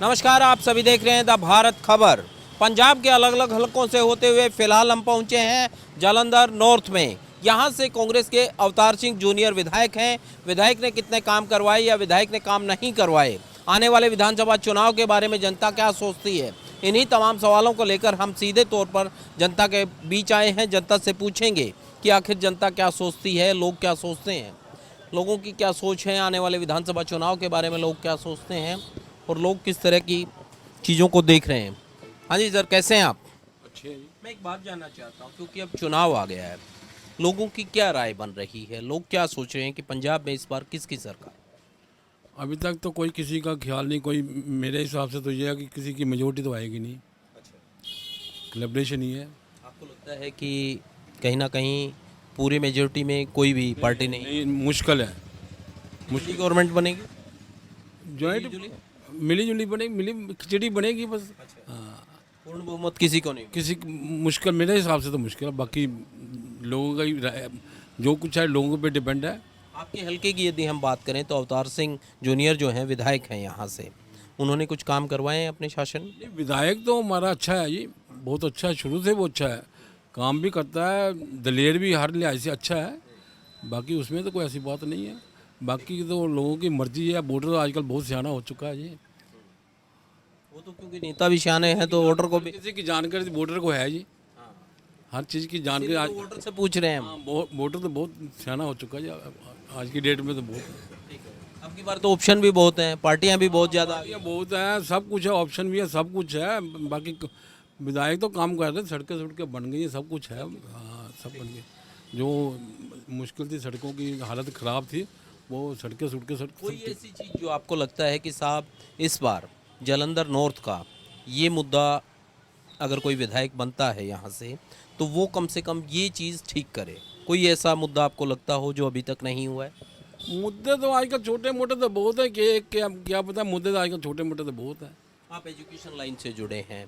नमस्कार, आप सभी देख रहे हैं द भारत खबर। पंजाब के अलग अलग हलकों से होते हुए फिलहाल हम पहुंचे हैं जालंधर नॉर्थ में। यहां से कांग्रेस के अवतार सिंह जूनियर विधायक हैं। विधायक ने कितने काम करवाए या विधायक ने काम नहीं करवाए, आने वाले विधानसभा चुनाव के बारे में जनता क्या सोचती है, इन्हीं तमाम सवालों को लेकर हम सीधे तौर पर जनता के बीच आए हैं। जनता से पूछेंगे कि आखिर जनता क्या सोचती है, लोग क्या सोचते हैं, लोगों की क्या सोच है, आने वाले विधानसभा चुनाव के बारे में लोग क्या सोचते हैं और लोग किस तरह की चीज़ों को देख रहे हैं। हाँ जी सर, कैसे हैं आप? अच्छे हैं जी। मैं एक बात जानना चाहता हूँ, क्योंकि अब चुनाव आ गया है, लोगों की क्या राय बन रही है, लोग क्या सोच रहे हैं कि पंजाब में इस बार किसकी सरकार? अभी तक तो कोई किसी का ख्याल नहीं, कोई मेरे हिसाब से तो ये है कि किसी की मेजोरिटी तो आएगी नहीं, कोलैबोरेशन ही है। आपको लगता है कि कहीं ना कहीं पूरी मेजोरिटी में कोई भी पार्टी नहीं, नहीं, मुश्किल है। मुस्लिम गवर्नमेंट बनेगी, जॉइंट मिली जुली बनेगी, मिली खिचड़ी बनेगी बस। हाँ, पूर्ण बहुमत किसी को नहीं। किसी मुश्किल, मेरे हिसाब से तो मुश्किल है। बाकी लोगों का ही जो कुछ है लोगों पे डिपेंड है। आपके हल्के की यदि हम बात करें तो अवतार सिंह जूनियर जो हैं विधायक हैं यहाँ से, उन्होंने कुछ काम करवाए हैं अपने शासन में? ये विधायक तो हमारा अच्छा है जी, बहुत अच्छा है, शुरू से वो अच्छा है, काम भी करता है, दलेर भी हर लिहाज से अच्छा है। बाकी उसमें तो कोई ऐसी बात नहीं है। बाकी तो लोगों की मर्जी है। वोटर तो आजकल बहुत सियाना हो चुका है जी। वो तो क्योंकि नेता भी शाने हैं तो वोटर को भी, किसी की जानकारी वोटर को है जी, हर चीज़ की जानकारी आज। वोटर से पूछ रहे हैं हम। हाँ, वोटर तो बहुत सियाना हो चुका है जी, आज की डेट में तो बहुत अब की बार तो ऑप्शन भी बहुत हैं, पार्टियां भी बहुत ज़्यादा आ गई। ये बहुत है, सब कुछ है, ऑप्शन भी है, सब कुछ है। बाकी विधायक तो काम कर रहे हैं, सड़कें बन गई हैं, सब कुछ है। हाँ, सब बन गई। जो मुश्किल थी, सड़कों की हालत ख़राब थी, वो सड़कें कोई ऐसी चीज़ जो आपको लगता है कि साहब इस बार जालंधर नॉर्थ का ये मुद्दा अगर कोई विधायक बनता है यहाँ से तो वो कम से कम ये चीज़ ठीक करे, कोई ऐसा मुद्दा आपको लगता हो जो अभी तक नहीं हुआ है? मुद्दे तो आजकल छोटे मोटे तो बहुत है कि क्या पता, मुद्दे तो आजकल छोटे मोटे तो बहुत है। आप एजुकेशन लाइन से जुड़े हैं,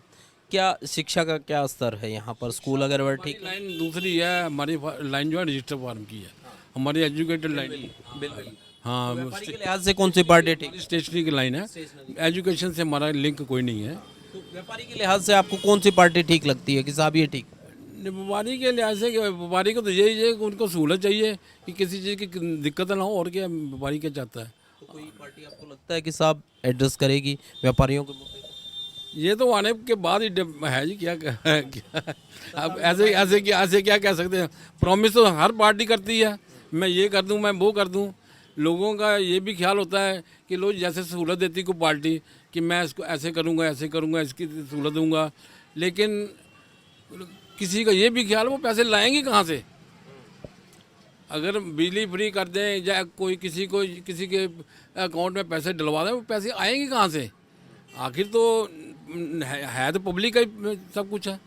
क्या शिक्षा का क्या स्तर है यहाँ पर, स्कूल अगर वह ठीक? लाइन दूसरी है, हमारी लाइन जो है रजिस्टर फार्म की है, हमारी एजुकेटेड लाइन। बिल्कुल। हाँ, व्यापारी के लिहाज से कौन सी पार्टी ठीक? स्टेशनरी की लाइन है, एजुकेशन से हमारा लिंक कोई नहीं है। तो व्यापारी के लिहाज से आपको कौन सी पार्टी ठीक लगती है कि साहब ये ठीक? व्यापारी के लिहाज से व्यापारी को तो यही है कि उनको सहूलत चाहिए कि किसी चीज़ की दिक्कत ना हो, और क्या व्यापारी क्या चाहता है। तो कोई पार्टी आपको लगता है कि साहब एड्रेस करेगी व्यापारियों के मुद्दे को? ये तो आने के बाद ही है जी, क्या अब ऐसे क्या कह सकते हैं। प्रॉमिस तो हर पार्टी करती है, मैं ये कर दूं, मैं वो कर दूं। लोगों का ये भी ख्याल होता है कि लोग जैसे सहूलत देती कोई पार्टी कि मैं इसको ऐसे करूंगा, इसकी सहूलत दूंगा, लेकिन किसी का ये भी ख्याल वो पैसे लाएंगे कहाँ से। अगर बिजली फ्री कर दें या कोई किसी के अकाउंट में पैसे डलवा दें, वो पैसे आएंगे कहाँ से? आखिर तो है तो पब्लिक का ही सब कुछ है।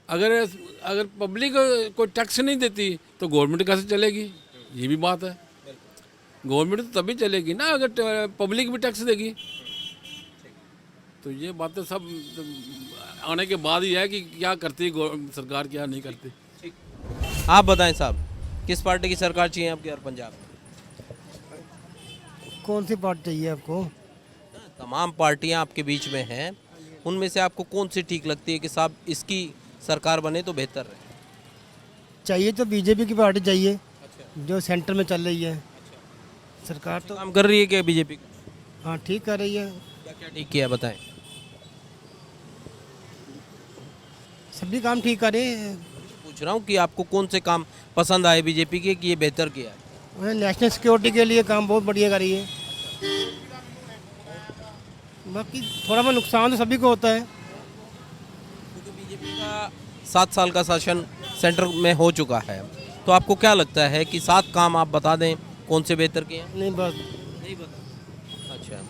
अगर अगर पब्लिक कोई टैक्स नहीं देती तो गवर्नमेंट कैसे चलेगी? ये भी बात है। गवर्नमेंट तो तभी चलेगी ना अगर पब्लिक भी टैक्स देगी। तो ये बातें सब आने के बाद ही है कि क्या करती है सरकार, क्या नहीं करती। आप बताएं साहब, किस पार्टी की सरकार चाहिए आपके यार पंजाब में? कौन सी पार्टी चाहिए आपको? तमाम पार्टियां आपके बीच में हैं, उनमें से आपको कौन सी ठीक लगती है कि साहब इसकी सरकार बने तो बेहतर रहे? चाहिए तो बीजेपी की पार्टी चाहिए, जो सेंटर में चल रही है। सरकार तो काम कर रही है क्या बीजेपी? हाँ ठीक कर रही है, क्या क्या ठीक किया बताएं। सभी काम ठीक करे। पूछ रहा हूँ कि आपको कौन से काम पसंद आए बीजेपी के कि ये बेहतर किया है? उन्हें नेशनल सिक्योरिटी के लिए काम बहुत बढ़िया करी है। बाकी थोड़ा बहुत नुकसान तो सभी को होता है। क्योंकि बीजेपी का 7 साल का शासन सेंटर में हो चुका है, तो आपको क्या लगता है कि 7 काम आप बता दें कौन से बेहतर किए हैं? नहीं बस नहीं बता। अच्छा,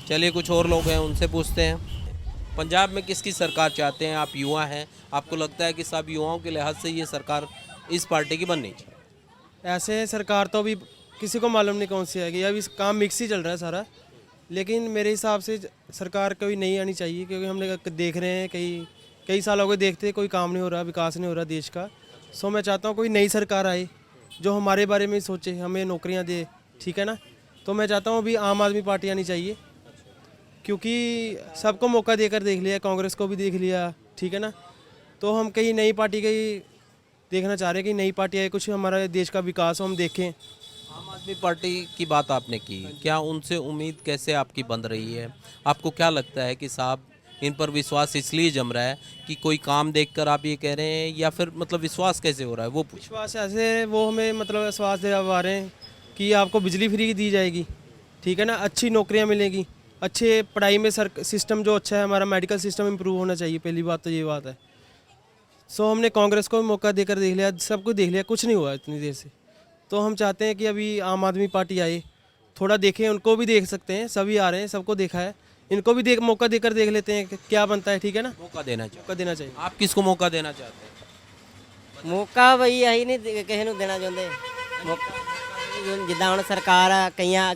चलिए कुछ और लोग हैं, उनसे पूछते हैं। पंजाब में किसकी सरकार चाहते हैं? आप युवा हैं, आपको लगता है कि सब युवाओं के लिहाज से ये सरकार इस पार्टी की बननी चाहिए? ऐसे सरकार तो अभी किसी को मालूम नहीं कौन सी आएगी, अभी काम मिक्स ही चल रहा है सारा। लेकिन मेरे हिसाब से सरकार कोई नहीं आनी चाहिए, क्योंकि हमने देख रहे हैं कई साल हो गए देखते, कोई काम नहीं हो रहा, विकास नहीं हो रहा देश का। सो मैं चाहता हूँ कोई नई सरकार आए जो हमारे बारे में सोचे, हमें नौकरियाँ दे, ठीक है ना। तो मैं चाहता हूँ अभी आम आदमी पार्टी आनी चाहिए, क्योंकि सबको मौका देकर देख लिया, कांग्रेस को भी देख लिया, ठीक है ना। तो हम कहीं नई पार्टी का ही देखना चाह रहे हैं कि नई पार्टी आए, कुछ हमारे देश का विकास हो, हम देखें। आम आदमी पार्टी की बात आपने की, क्या उनसे उम्मीद कैसे आपकी बन रही है? आपको क्या लगता है कि साहब इन पर विश्वास इसलिए जम रहा है कि कोई काम देखकर आप ये कह रहे हैं, या फिर मतलब विश्वास कैसे हो रहा है वो पूछ? विश्वास ऐसे वो हमें मतलब विश्वास दिला रहे हैं कि आपको बिजली फ्री दी जाएगी, ठीक है ना, अच्छी नौकरियां मिलेंगी, अच्छे पढ़ाई में सिस्टम जो अच्छा है हमारा मेडिकल सिस्टम इम्प्रूव होना चाहिए, पहली बात तो ये बात है। सो हमने कांग्रेस को भी मौका देकर देख लिया, सबको देख लिया, कुछ नहीं हुआ इतनी देर से। तो हम चाहते हैं कि अभी आम आदमी पार्टी आए, थोड़ा देखें, उनको भी देख सकते हैं, सभी आ रहे हैं, सबको देखा है, इनको भी मौका देकर देख लेते हैं कि क्या बनता है, ठीक है ना। मौका देना चाहिए। मौका देना चाहिए। आप किसको मौका देना चाहते हैं? ਮੌਕਾ ਬਈ ਅਸੀਂ ਨਹੀਂ ਕਿਸੇ ਨੂੰ ਦੇਣਾ ਚਾਹੁੰਦੇ। ਮੌਕਾ ਜਿੱਦਾਂ ਹੁਣ ਸਰਕਾਰ ਆ,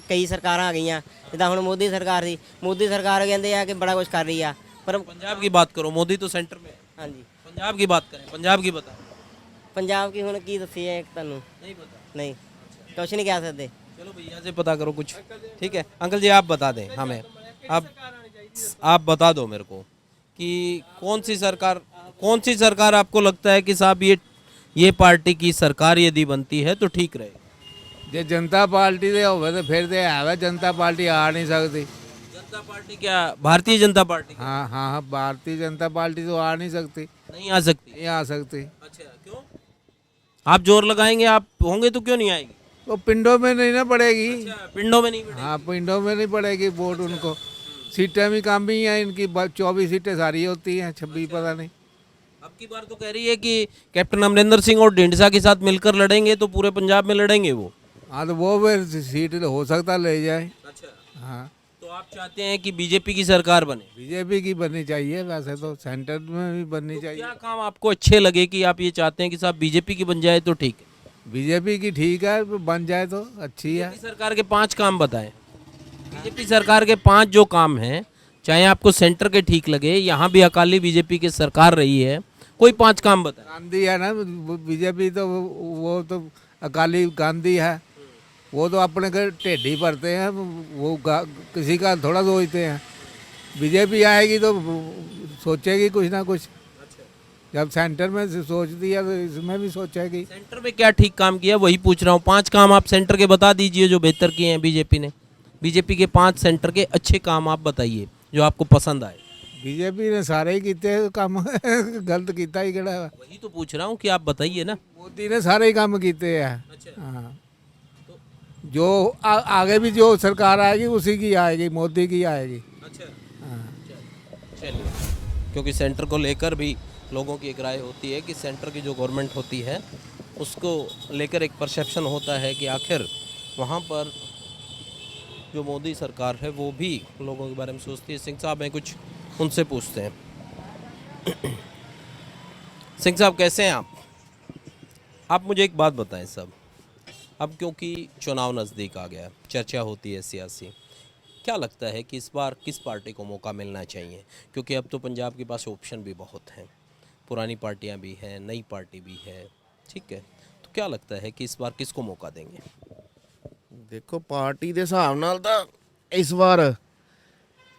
ਕਈ ਸਰਕਾਰਾਂ ਆ ਗਈਆਂ, ਜਿੱਦਾਂ ਹੁਣ ਮੋਦੀ ਸਰਕਾਰ ਸੀ, ਮੋਦੀ ਸਰਕਾਰ ਕਹਿੰਦੇ ਆ ਕਿ ਬੜਾ ਕੁਝ ਕਰ ਰਹੀ ਆ, ਪਰ पंजाब की बात करो, मोदी तो सेंटर में है। ਹਾਂਜੀ पंजाब की बात करें, पंजाब की बताओ। ਪੰਜਾਬ ਕੀ ਹੁਣ ਕੀ ਦੱਸੀਏ ਤੁਹਾਨੂੰ, नहीं पता। ਨਹੀਂ ਕੁਛ ਨਹੀਂ ਕਹਿ ਸਕਦੇ। चलो भैया से पता करो कुछ, ठीक है। अंकल जी आप बता दें हमें, आप बता दो मेरे को कि कौन सी सरकार आपको लगता है कि साहब ये पार्टी की सरकार यदि बनती है तो ठीक रहे? ਜੇ ਜਨਤਾ ਪਾਰਟੀ ਦੇ ਹੋਵੇ ਤਾਂ ਫਿਰ ਤੇ ਹੈ ਵਾ, ਜਨਤਾ ਪਾਰਟੀ ਆ ਨਹੀਂ ਸਕਦੀ। जनता पार्टी क्या भारतीय जनता पार्टी हाँ हाँ हाँ, भारतीय जनता पार्टी तो आ नहीं सकती, नहीं आ सकती? नहीं आ सकती। अच्छा, क्यों? आप जोर लगाएंगे, आप होंगे तो क्यों नहीं आएगी? वो पिंडों में नहीं ना पड़ेगी। अच्छा, पिंडों में नहीं पड़ेगी। हाँ, पिंडों में नहीं पड़ेगी वोट उनको। सीटें भी कम ही हैं इनकी, 24 सीटें सारी होती हैं, 26 पता नहीं। अब की बार तो कह रही है कि कैप्टन अमरिंदर सिंह और ढींडसा के साथ मिलकर लड़ेंगे, तो पूरे पंजाब में लड़ेंगे वो। हाँ, तो वो फिर सीट हो सकता ले जाए। अच्छा, हाँ, तो आप चाहते हैं कि बीजेपी की सरकार बने? बीजेपी की बननी चाहिए, वैसे तो सेंटर में भी बननी चाहिए। क्या काम आपको अच्छे लगे कि आप ये चाहते हैं कि साहब बीजेपी की बन जाए तो ठीक है? बीजेपी की ठीक है, बन जाए तो अच्छी है। बीजेपी सरकार के 5 काम बताएं। बीजेपी सरकार के 5 जो काम हैं, चाहे आपको सेंटर के ठीक लगे, यहाँ भी अकाली बीजेपी की सरकार रही है, कोई 5 काम बताएं। गांधी है ना, बीजेपी तो वो तो अकाली गांधी है, वो तो अपने घर टेढ़ी भरते हैं, वो किसी का थोड़ा सोचते हैं। बीजेपी आएगी तो सोचेगी कुछ ना कुछ, जब सेंटर में से सोचती है तो इसमें भी सोचेगी। सेंटर में क्या ठीक काम किया वही पूछ रहा हूँ। 5 काम आप सेंटर के बता दीजिए जो बेहतर किए हैं बीजेपी ने। बीजेपी के 5 सेंटर के अच्छे काम आप बताइए जो आपको पसंद आए। बीजेपी ने सारे ही किते काम गलत किया ही केड़ा है। वही तो पूछ रहा हूँ कि आप बताइए ना। मोदी ने सारे ही काम किए हैं। अच्छा। हाँ, जो आगे भी जो सरकार आएगी उसी की आएगी, मोदी की आएगी। अच्छा, हाँ। चलिए, क्योंकि सेंटर को लेकर भी लोगों की एक राय होती है कि सेंटर की जो गवर्नमेंट होती है उसको लेकर एक परसेप्शन होता है कि आखिर वहाँ पर जो मोदी सरकार है वो भी लोगों के बारे में सोचती है। सिंह साहब हैं, कुछ उनसे पूछते हैं। सिंह साहब कैसे हैं आप मुझे एक बात बताएं साहब, अब क्योंकि चुनाव नज़दीक आ गया, चर्चा होती है सियासी, क्या लगता है कि इस बार किस पार्टी को मौका मिलना चाहिए? क्योंकि अब तो पंजाब के पास ऑप्शन भी बहुत हैं, पुरानी पार्टियां भी हैं, नई पार्टी भी है, ठीक है, तो क्या लगता है कि इस बार किसको मौका देंगे? ਦੇਖੋ ਪਾਰਟੀ ਦੇ ਹਿਸਾਬ ਨਾਲ ਤਾਂ ਇਸ ਵਾਰ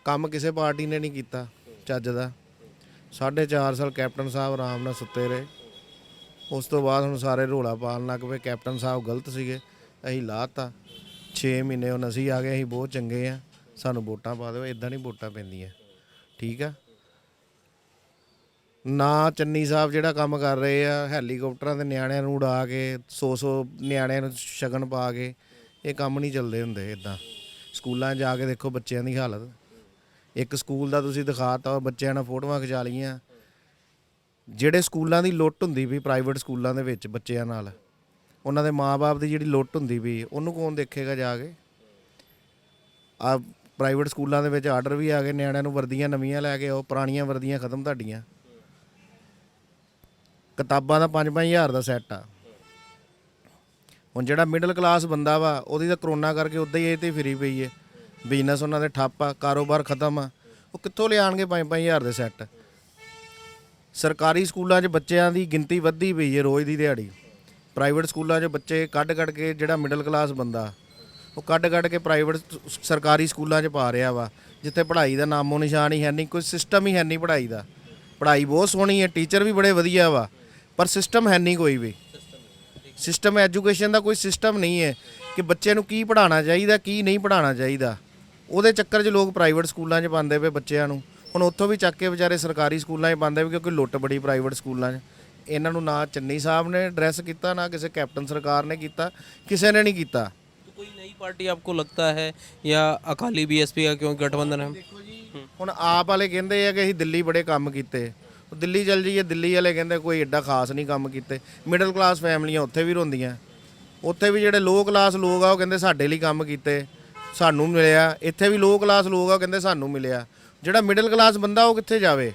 ਕੰਮ ਕਿਸੇ ਪਾਰਟੀ ਨੇ ਨਹੀਂ ਕੀਤਾ ਚੱਜ ਦਾ। 4.5 ਸਾਲ ਕੈਪਟਨ ਸਾਹਿਬ ਆਰਾਮ ਨਾਲ ਸੁੱਤੇ ਰਹੇ, ਉਸ ਤੋਂ ਬਾਅਦ ਹੁਣ ਸਾਰੇ ਰੋਲਾ ਪਾਉਣ ਲੱਗ ਪਏ ਕੈਪਟਨ ਸਾਹਿਬ ਗਲਤ ਸੀਗੇ, ਅਸੀਂ ਲਾਤਾ। 6 ਮਹੀਨੇ ਹੁਣ ਅਸੀਂ ਆ ਗਏ, ਅਸੀਂ ਬਹੁਤ ਚੰਗੇ ਆ, ਸਾਨੂੰ ਵੋਟਾਂ ਪਾ ਦਿਓ। ਇਦਾਂ ਨਹੀਂ ਵੋਟਾਂ ਪੈਂਦੀਆਂ, ਠੀਕ ਆ ਨਾ। ਚੰਨੀ ਸਾਹਿਬ ਜਿਹੜਾ ਕੰਮ ਕਰ ਰਹੇ ਆ, ਹੈਲੀਕਾਪਟਰਾਂ ਦੇ ਨਿਆਣਿਆਂ ਨੂੰ ਉਡਾ ਕੇ 100 ਨਿਆਣਿਆਂ ਨੂੰ ਸ਼ਗਨ ਪਾ ਕੇ, ਇਹ ਕੰਮ ਨਹੀਂ ਚੱਲਦੇ ਹੁੰਦੇ ਇਦਾਂ। ਸਕੂਲਾਂ 'ਚ ਜਾ ਕੇ ਦੇਖੋ ਬੱਚਿਆਂ ਦੀ ਹਾਲਤ। ਇੱਕ ਸਕੂਲ ਦਾ ਤੁਸੀਂ ਦਿਖਾਤਾ, ਬੱਚਿਆਂ ਨਾਲ ਫੋਟੋਆਂ ਖਿਚਾ ਲਈਆਂ। ਜਿਹੜੇ ਸਕੂਲਾਂ ਦੀ ਲੁੱਟ ਹੁੰਦੀ ਵੀ ਪ੍ਰਾਈਵੇਟ ਸਕੂਲਾਂ ਦੇ ਵਿੱਚ ਬੱਚਿਆਂ ਨਾਲ, ਉਹਨਾਂ ਦੇ ਮਾਂ-ਬਾਪ ਦੀ ਜਿਹੜੀ ਲੁੱਟ ਹੁੰਦੀ ਵੀ, ਉਹਨੂੰ ਕੌਣ ਦੇਖੇਗਾ ਜਾ ਕੇ? ਆ ਪ੍ਰਾਈਵੇਟ ਸਕੂਲਾਂ ਦੇ ਵਿੱਚ ਆਰਡਰ ਵੀ ਆ ਗਏ, ਨਿਆਣਿਆਂ ਨੂੰ ਵਰਦੀਆਂ ਨਵੀਆਂ ਲੈ ਕੇ ਆਓ, ਪੁਰਾਣੀਆਂ ਵਰਦੀਆਂ ਖਤਮ ਤੁਹਾਡੀਆਂ। ਕਿਤਾਬਾਂ ਦਾ 5-5 ਹਜ਼ਾਰ ਦਾ ਸੈੱਟ ਆ। ਹੁਣ ਜਿਹੜਾ ਮਿਡਲ ਕਲਾਸ ਬੰਦਾ ਵਾ, ਉਹਦੀ ਤਾਂ ਕਰੋਨਾ ਕਰਕੇ ਉੱਦਾਂ ਹੀ ਇਹ ਤੇ ਫਿਰੀ ਪਈ ਹੈ, ਬਿਜ਼ਨਸ ਉਹਨਾਂ ਦੇ ਠੱਪ ਆ, ਕਾਰੋਬਾਰ ਖਤਮ ਆ, ਉਹ ਕਿੱਥੋਂ ਲਿਆਉਣਗੇ 5-5 ਹਜ਼ਾਰ ਦੇ ਸੈੱਟ? ਸਰਕਾਰੀ ਸਕੂਲਾਂ 'ਚ ਬੱਚਿਆਂ ਦੀ ਗਿਣਤੀ ਵੱਧਦੀ ਪਈ ਹੈ ਰੋਜ਼ ਦੀ ਦਿਹਾੜੀ। ਪ੍ਰਾਈਵੇਟ ਸਕੂਲਾਂ 'ਚ ਬੱਚੇ ਕੱਢ ਕੇ ਜਿਹੜਾ ਮਿਡਲ ਕਲਾਸ ਬੰਦਾ ਉਹ ਕੱਢ ਕੇ ਪ੍ਰਾਈਵੇਟ ਸਰਕਾਰੀ ਸਕੂਲਾਂ 'ਚ ਪਾ ਰਿਹਾ ਵਾ, ਜਿੱਥੇ ਪੜ੍ਹਾਈ ਦਾ ਨਾਮੋ ਨਿਸ਼ਾਨ ਹੀ ਹੈ ਨਹੀਂ, ਕੋਈ ਸਿਸਟਮ ਹੀ ਹੈ ਨਹੀਂ ਪੜ੍ਹਾਈ ਦਾ। ਪੜ੍ਹਾਈ ਬਹੁਤ ਸੋਹਣੀ ਹੈ, ਟੀਚਰ ਵੀ ਬੜੇ ਵਧੀਆ ਵਾ, ਪਰ ਸਿਸਟਮ ਹੈ ਨਹੀਂ ਕੋਈ ਵੀ। ਸਿਸਟਮ ਐਜੂਕੇਸ਼ਨ ਦਾ ਕੋਈ ਸਿਸਟਮ ਨਹੀਂ ਹੈ ਕਿ ਬੱਚੇ ਨੂੰ ਕੀ ਪੜ੍ਹਾਉਣਾ ਚਾਹੀਦਾ, ਕੀ ਨਹੀਂ ਪੜ੍ਹਾਉਣਾ ਚਾਹੀਦਾ। ਉਹਦੇ ਚੱਕਰ 'ਚ ਲੋਕ ਪ੍ਰਾਈਵੇਟ ਸਕੂਲਾਂ 'ਚ ਪਾਉਂਦੇ ਪਏ ਬੱਚਿਆਂ ਨੂੰ। ਹੁਣ ਉੱਥੋਂ ਵੀ ਚੱਕ ਕੇ ਵਿਚਾਰੇ ਸਰਕਾਰੀ ਸਕੂਲਾਂ 'ਚ ਪਾਉਂਦੇ ਪਏ, ਕਿਉਂਕਿ ਲੁੱਟ ਬੜੀ ਪ੍ਰਾਈਵੇਟ ਸਕੂਲਾਂ 'ਚ। ਇਹਨਾਂ ਨੂੰ ਨਾ ਚੰਨੀ ਸਾਹਿਬ ਨੇ ਐਡਰੈਸ ਕੀਤਾ, ਨਾ ਕਿਸੇ ਕੈਪਟਨ ਸਰਕਾਰ ਨੇ ਕੀਤਾ, ਕਿਸੇ ਨੇ ਨਹੀਂ ਕੀਤਾ। तो कोई नई पार्टी आपको लगता है या अकाली बीएसपी का क्यों गठबंधन है? ਹੁਣ ਆਪ ਵਾਲੇ ਕਹਿੰਦੇ ਆ ਕਿ ਅਸੀਂ ਦਿੱਲੀ ਬੜੇ ਕੰਮ ਕੀਤੇ, ਉਹ ਦਿੱਲੀ ਚੱਲ ਜਾਈਏ, ਦਿੱਲੀ ਵਾਲੇ ਕਹਿੰਦੇ ਕੋਈ ਐਡਾ ਖਾਸ ਨਹੀਂ ਕੰਮ ਕੀਤੇ। ਮਿਡਲ ਕਲਾਸ ਫੈਮਲੀਆਂ ਉੱਥੇ ਵੀ ਰੋਂਦੀਆਂ, ਉੱਥੇ ਵੀ ਜਿਹੜੇ ਲੋ ਕਲਾਸ ਲੋਕ ਆ ਉਹ ਕਹਿੰਦੇ ਸਾਡੇ ਲਈ ਕੰਮ ਕੀਤੇ, ਸਾਨੂੰ ਮਿਲਿਆ। ਇੱਥੇ ਵੀ ਲੋ ਕਲਾਸ ਲੋਕ ਆ ਉਹ ਕਹਿੰਦੇ ਸਾਨੂੰ ਮਿਲਿਆ। ਜਿਹੜਾ ਮਿਡਲ ਕਲਾਸ ਬੰਦਾ ਉਹ ਕਿੱਥੇ ਜਾਵੇ?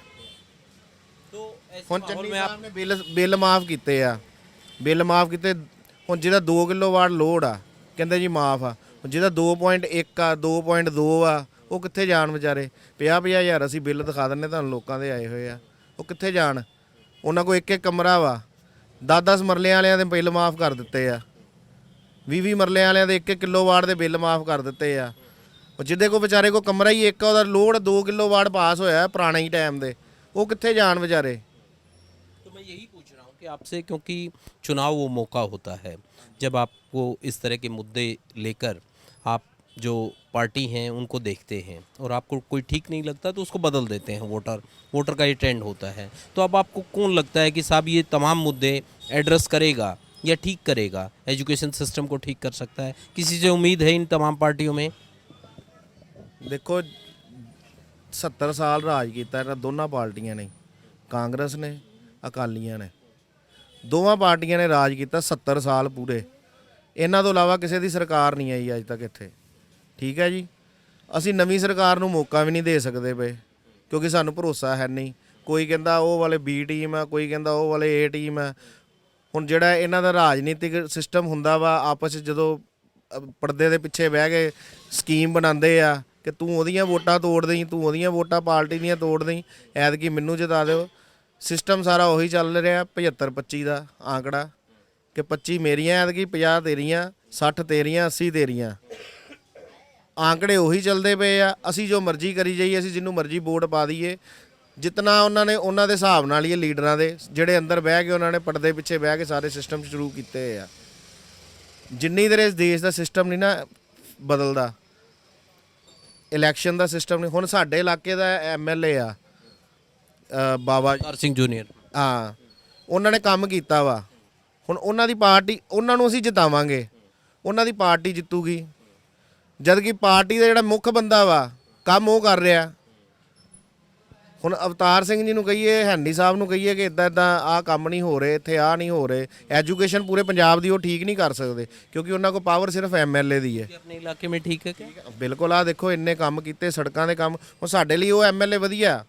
तो ऐसे ਹੁਣ माहौल ਚੰਨੀ में आप ਸਾਹਿਬ ਨੇ ਬਿੱਲ ਮਾਫ ਕੀਤੇ ਆ, ਬਿੱਲ ਮਾਫ ਕੀਤੇ। ਹੁਣ ਜਿਹਦਾ 2 ਕਿਲੋਵਾਟ ਲੋਡ ਆ ਕਹਿੰਦੇ ਜੀ ਮਾਫ ਆ, ਜਿਹਦਾ 2.1 ਆ 2.2 ਆ ਉਹ ਕਿੱਥੇ ਜਾਣ ਵਿਚਾਰੇ? 50-50 ਹਜ਼ਾਰ ਅਸੀਂ ਬਿੱਲ ਦਿਖਾ ਦਿੰਨੇ ਤੁਹਾਨੂੰ, ਲੋਕਾਂ ਦੇ ਆਏ ਹੋਏ ਆ, ਉਹ ਕਿੱਥੇ ਜਾਣ? ਉਹਨਾਂ ਕੋਲ ਇੱਕ ਕਮਰਾ ਵਾ, 10-10 ਮਰਲਿਆਂ ਵਾਲਿਆਂ ਦੇ ਬਿੱਲ ਮਾਫ ਕਰ ਦਿੱਤੇ ਆ, 20-20 ਮਰਲਿਆਂ ਵਾਲਿਆਂ ਦੇ 1 ਕਿਲੋਵਾਟ ਦੇ ਬਿੱਲ ਮਾਫ ਕਰ ਦਿੱਤੇ ਆ। ਉਹ ਜਿਹਦੇ ਕੋਲ ਵਿਚਾਰੇ ਕੋਲ ਕਮਰਾ ਹੀ ਇੱਕ, ਉਹਦਾ ਲੋਡ 2 ਕਿਲੋਵਾਟ ਪਾਸ ਹੋਇਆ ਪੁਰਾਣੇ ਹੀ ਟਾਈਮ ਦੇ, ਉਹ ਕਿੱਥੇ ਜਾਣ ਵਿਚਾਰੇ? तो मैं यही पूछ रहा हूँ कि आपसे, क्योंकि चुनाव वो मौका होता है जब आपको इस तरह के मुद्दे लेकर आप जो पार्टी हैं उनको देखते हैं और आपको कोई ठीक नहीं लगता तो उसको बदल देते हैं वोटर का ये ट्रेंड होता है। तो अब आपको कौन लगता है कि साहब ये तमाम मुद्दे एड्रेस करेगा या ठीक करेगा, एजुकेशन सिस्टम को ठीक कर सकता है? किसी से उम्मीद है इन तमाम पार्टियों में? ਦੇਖੋ 70 ਸਾਲ ਰਾਜ ਕੀਤਾ ਇਹਨਾਂ ਦੋਨਾਂ ਪਾਰਟੀਆਂ ਨੇ, ਕਾਂਗਰਸ ਨੇ ਅਕਾਲੀਆਂ ਨੇ, ਦੋਵਾਂ ਪਾਰਟੀਆਂ ਨੇ ਰਾਜ ਕੀਤਾ 70 ਸਾਲ ਪੂਰੇ। ਇਹਨਾਂ ਤੋਂ ਇਲਾਵਾ ਕਿਸੇ ਦੀ ਸਰਕਾਰ ਨਹੀਂ ਆਈ ਅੱਜ ਤੱਕ ਇੱਥੇ, ਠੀਕ ਹੈ ਜੀ। ਅਸੀਂ ਨਵੀਂ ਸਰਕਾਰ ਨੂੰ ਮੌਕਾ ਵੀ ਨਹੀਂ ਦੇ ਸਕਦੇ ਪਏ, ਕਿਉਂਕਿ ਸਾਨੂੰ ਭਰੋਸਾ ਹੈ ਨਹੀਂ। ਕੋਈ ਕਹਿੰਦਾ ਉਹ ਵਾਲੇ ਬੀ ਟੀਮ ਆ, ਕੋਈ ਕਹਿੰਦਾ ਉਹ ਵਾਲੇ ਏ ਟੀਮ ਆ। ਹੁਣ ਜਿਹੜਾ ਇਹਨਾਂ ਦਾ ਰਾਜਨੀਤਿਕ ਸਿਸਟਮ ਹੁੰਦਾ ਵਾ, ਆਪਸ 'ਚ ਜਦੋਂ ਪਰਦੇ ਦੇ ਪਿੱਛੇ ਬਹਿ ਕੇ ਸਕੀਮ ਬਣਾਉਂਦੇ ਆ ਕਿ ਤੂੰ ਉਹਦੀਆਂ ਵੋਟਾਂ ਤੋੜ ਦੇਈਂ, ਤੂੰ ਉਹਦੀਆਂ ਵੋਟਾਂ ਪਾਰਟੀ ਦੀਆਂ ਤੋੜ ਦੇਈਂ, ਐਤਕੀ ਮੈਨੂੰ ਜਿਤਾ ਦਿਓ। ਸਿਸਟਮ ਸਾਰਾ ਉਹੀ ਚੱਲ ਰਿਹਾ 75-25 ਦਾ ਆંકੜਾ ਕਿ 25 ਮੇਰੀਆਂ ਐਤਕੀ, 50 ਤੇਰੀਆਂ, 60 ਤੇਰੀਆਂ, 80 ਤੇਰੀਆਂ। ਆંકੜੇ ਉਹੀ ਚੱਲਦੇ ਪਏ ਆ। ਅਸੀਂ ਜੋ ਮਰਜ਼ੀ ਕਰੀ ਜਾਈਏ, ਅਸੀਂ ਜਿਹਨੂੰ ਮਰਜ਼ੀ ਵੋਟ ਪਾ ਦਈਏ, ਜਿਤਨਾ ਉਹਨਾਂ ਨੇ ਉਹਨਾਂ ਦੇ ਹਿਸਾਬ ਨਾਲ ਹੀ ਇਹ ਲੀਡਰਾਂ ਦੇ ਜਿਹੜੇ ਅੰਦਰ ਬਹਿ ਕੇ ਉਹਨਾਂ ਨੇ ਪਰਦੇ ਪਿੱਛੇ ਬਹਿ ਕੇ ਸਾਰੇ ਸਿਸਟਮ ਸ਼ੁਰੂ ਕੀਤੇ ਆ। ਜਿੰਨੀ ਦੇਰ ਇਸ ਦੇਸ਼ ਦਾ ਸਿਸਟਮ ਨਹੀਂ ਨਾ ਬਦਲਦਾ, ਇਲੈਕਸ਼ਨ ਦਾ ਸਿਸਟਮ ਨਹੀਂ। ਹੁਣ ਸਾਡੇ ਇਲਾਕੇ ਦਾ ਐਮਐਲਏ ਆ ਬਾਬਾ अवतार सिंह जूनियर, ਹਾਂ, ਉਹਨਾਂ ਨੇ ਕੰਮ ਕੀਤਾ ਵਾ। ਹੁਣ ਉਹਨਾਂ ਦੀ ਪਾਰਟੀ, ਉਹਨਾਂ ਨੂੰ ਅਸੀਂ ਜਿਤਾਵਾਂਗੇ, ਉਹਨਾਂ ਦੀ ਪਾਰਟੀ ਜਿੱਤੂਗੀ, ਜਦ ਕਿ ਪਾਰਟੀ ਦਾ ਜਿਹੜਾ ਮੁੱਖ ਬੰਦਾ ਵਾ ਕੰਮ ਉਹ ਕਰ ਰਿਹਾ। ਹੁਣ ਅਵਤਾਰ ਸਿੰਘ ਜੀ ਨੂੰ ਕਹੀਏ, ਹੈਂਡੀ ਸਾਹਿਬ ਨੂੰ ਕਹੀਏ ਕਿ ਇਦਾਂ ਇਦਾਂ ਆਹ ਕੰਮ ਨਹੀਂ ਹੋ ਰਹੇ, ਇੱਥੇ ਆਹ ਨਹੀਂ ਹੋ ਰਹੇ, ਐਜੂਕੇਸ਼ਨ ਪੂਰੇ ਪੰਜਾਬ ਦੀ ਉਹ ਠੀਕ ਨਹੀਂ ਕਰ ਸਕਦੇ, ਕਿਉਂਕਿ ਉਹਨਾਂ ਕੋਲ ਪਾਵਰ ਸਿਰਫ ਐਮਐਲਏ ਦੀ ਹੈ। अपने इलाके में ठीक है क्या? ਬਿਲਕੁਲ, ਆਹ ਦੇਖੋ ਇੰਨੇ ਕੰਮ ਕੀਤੇ, ਸੜਕਾਂ ਦੇ ਕੰਮ। ਹੁਣ ਸਾਡੇ ਲਈ ਉਹ ਐਮਐਲਏ ਵਧੀਆ।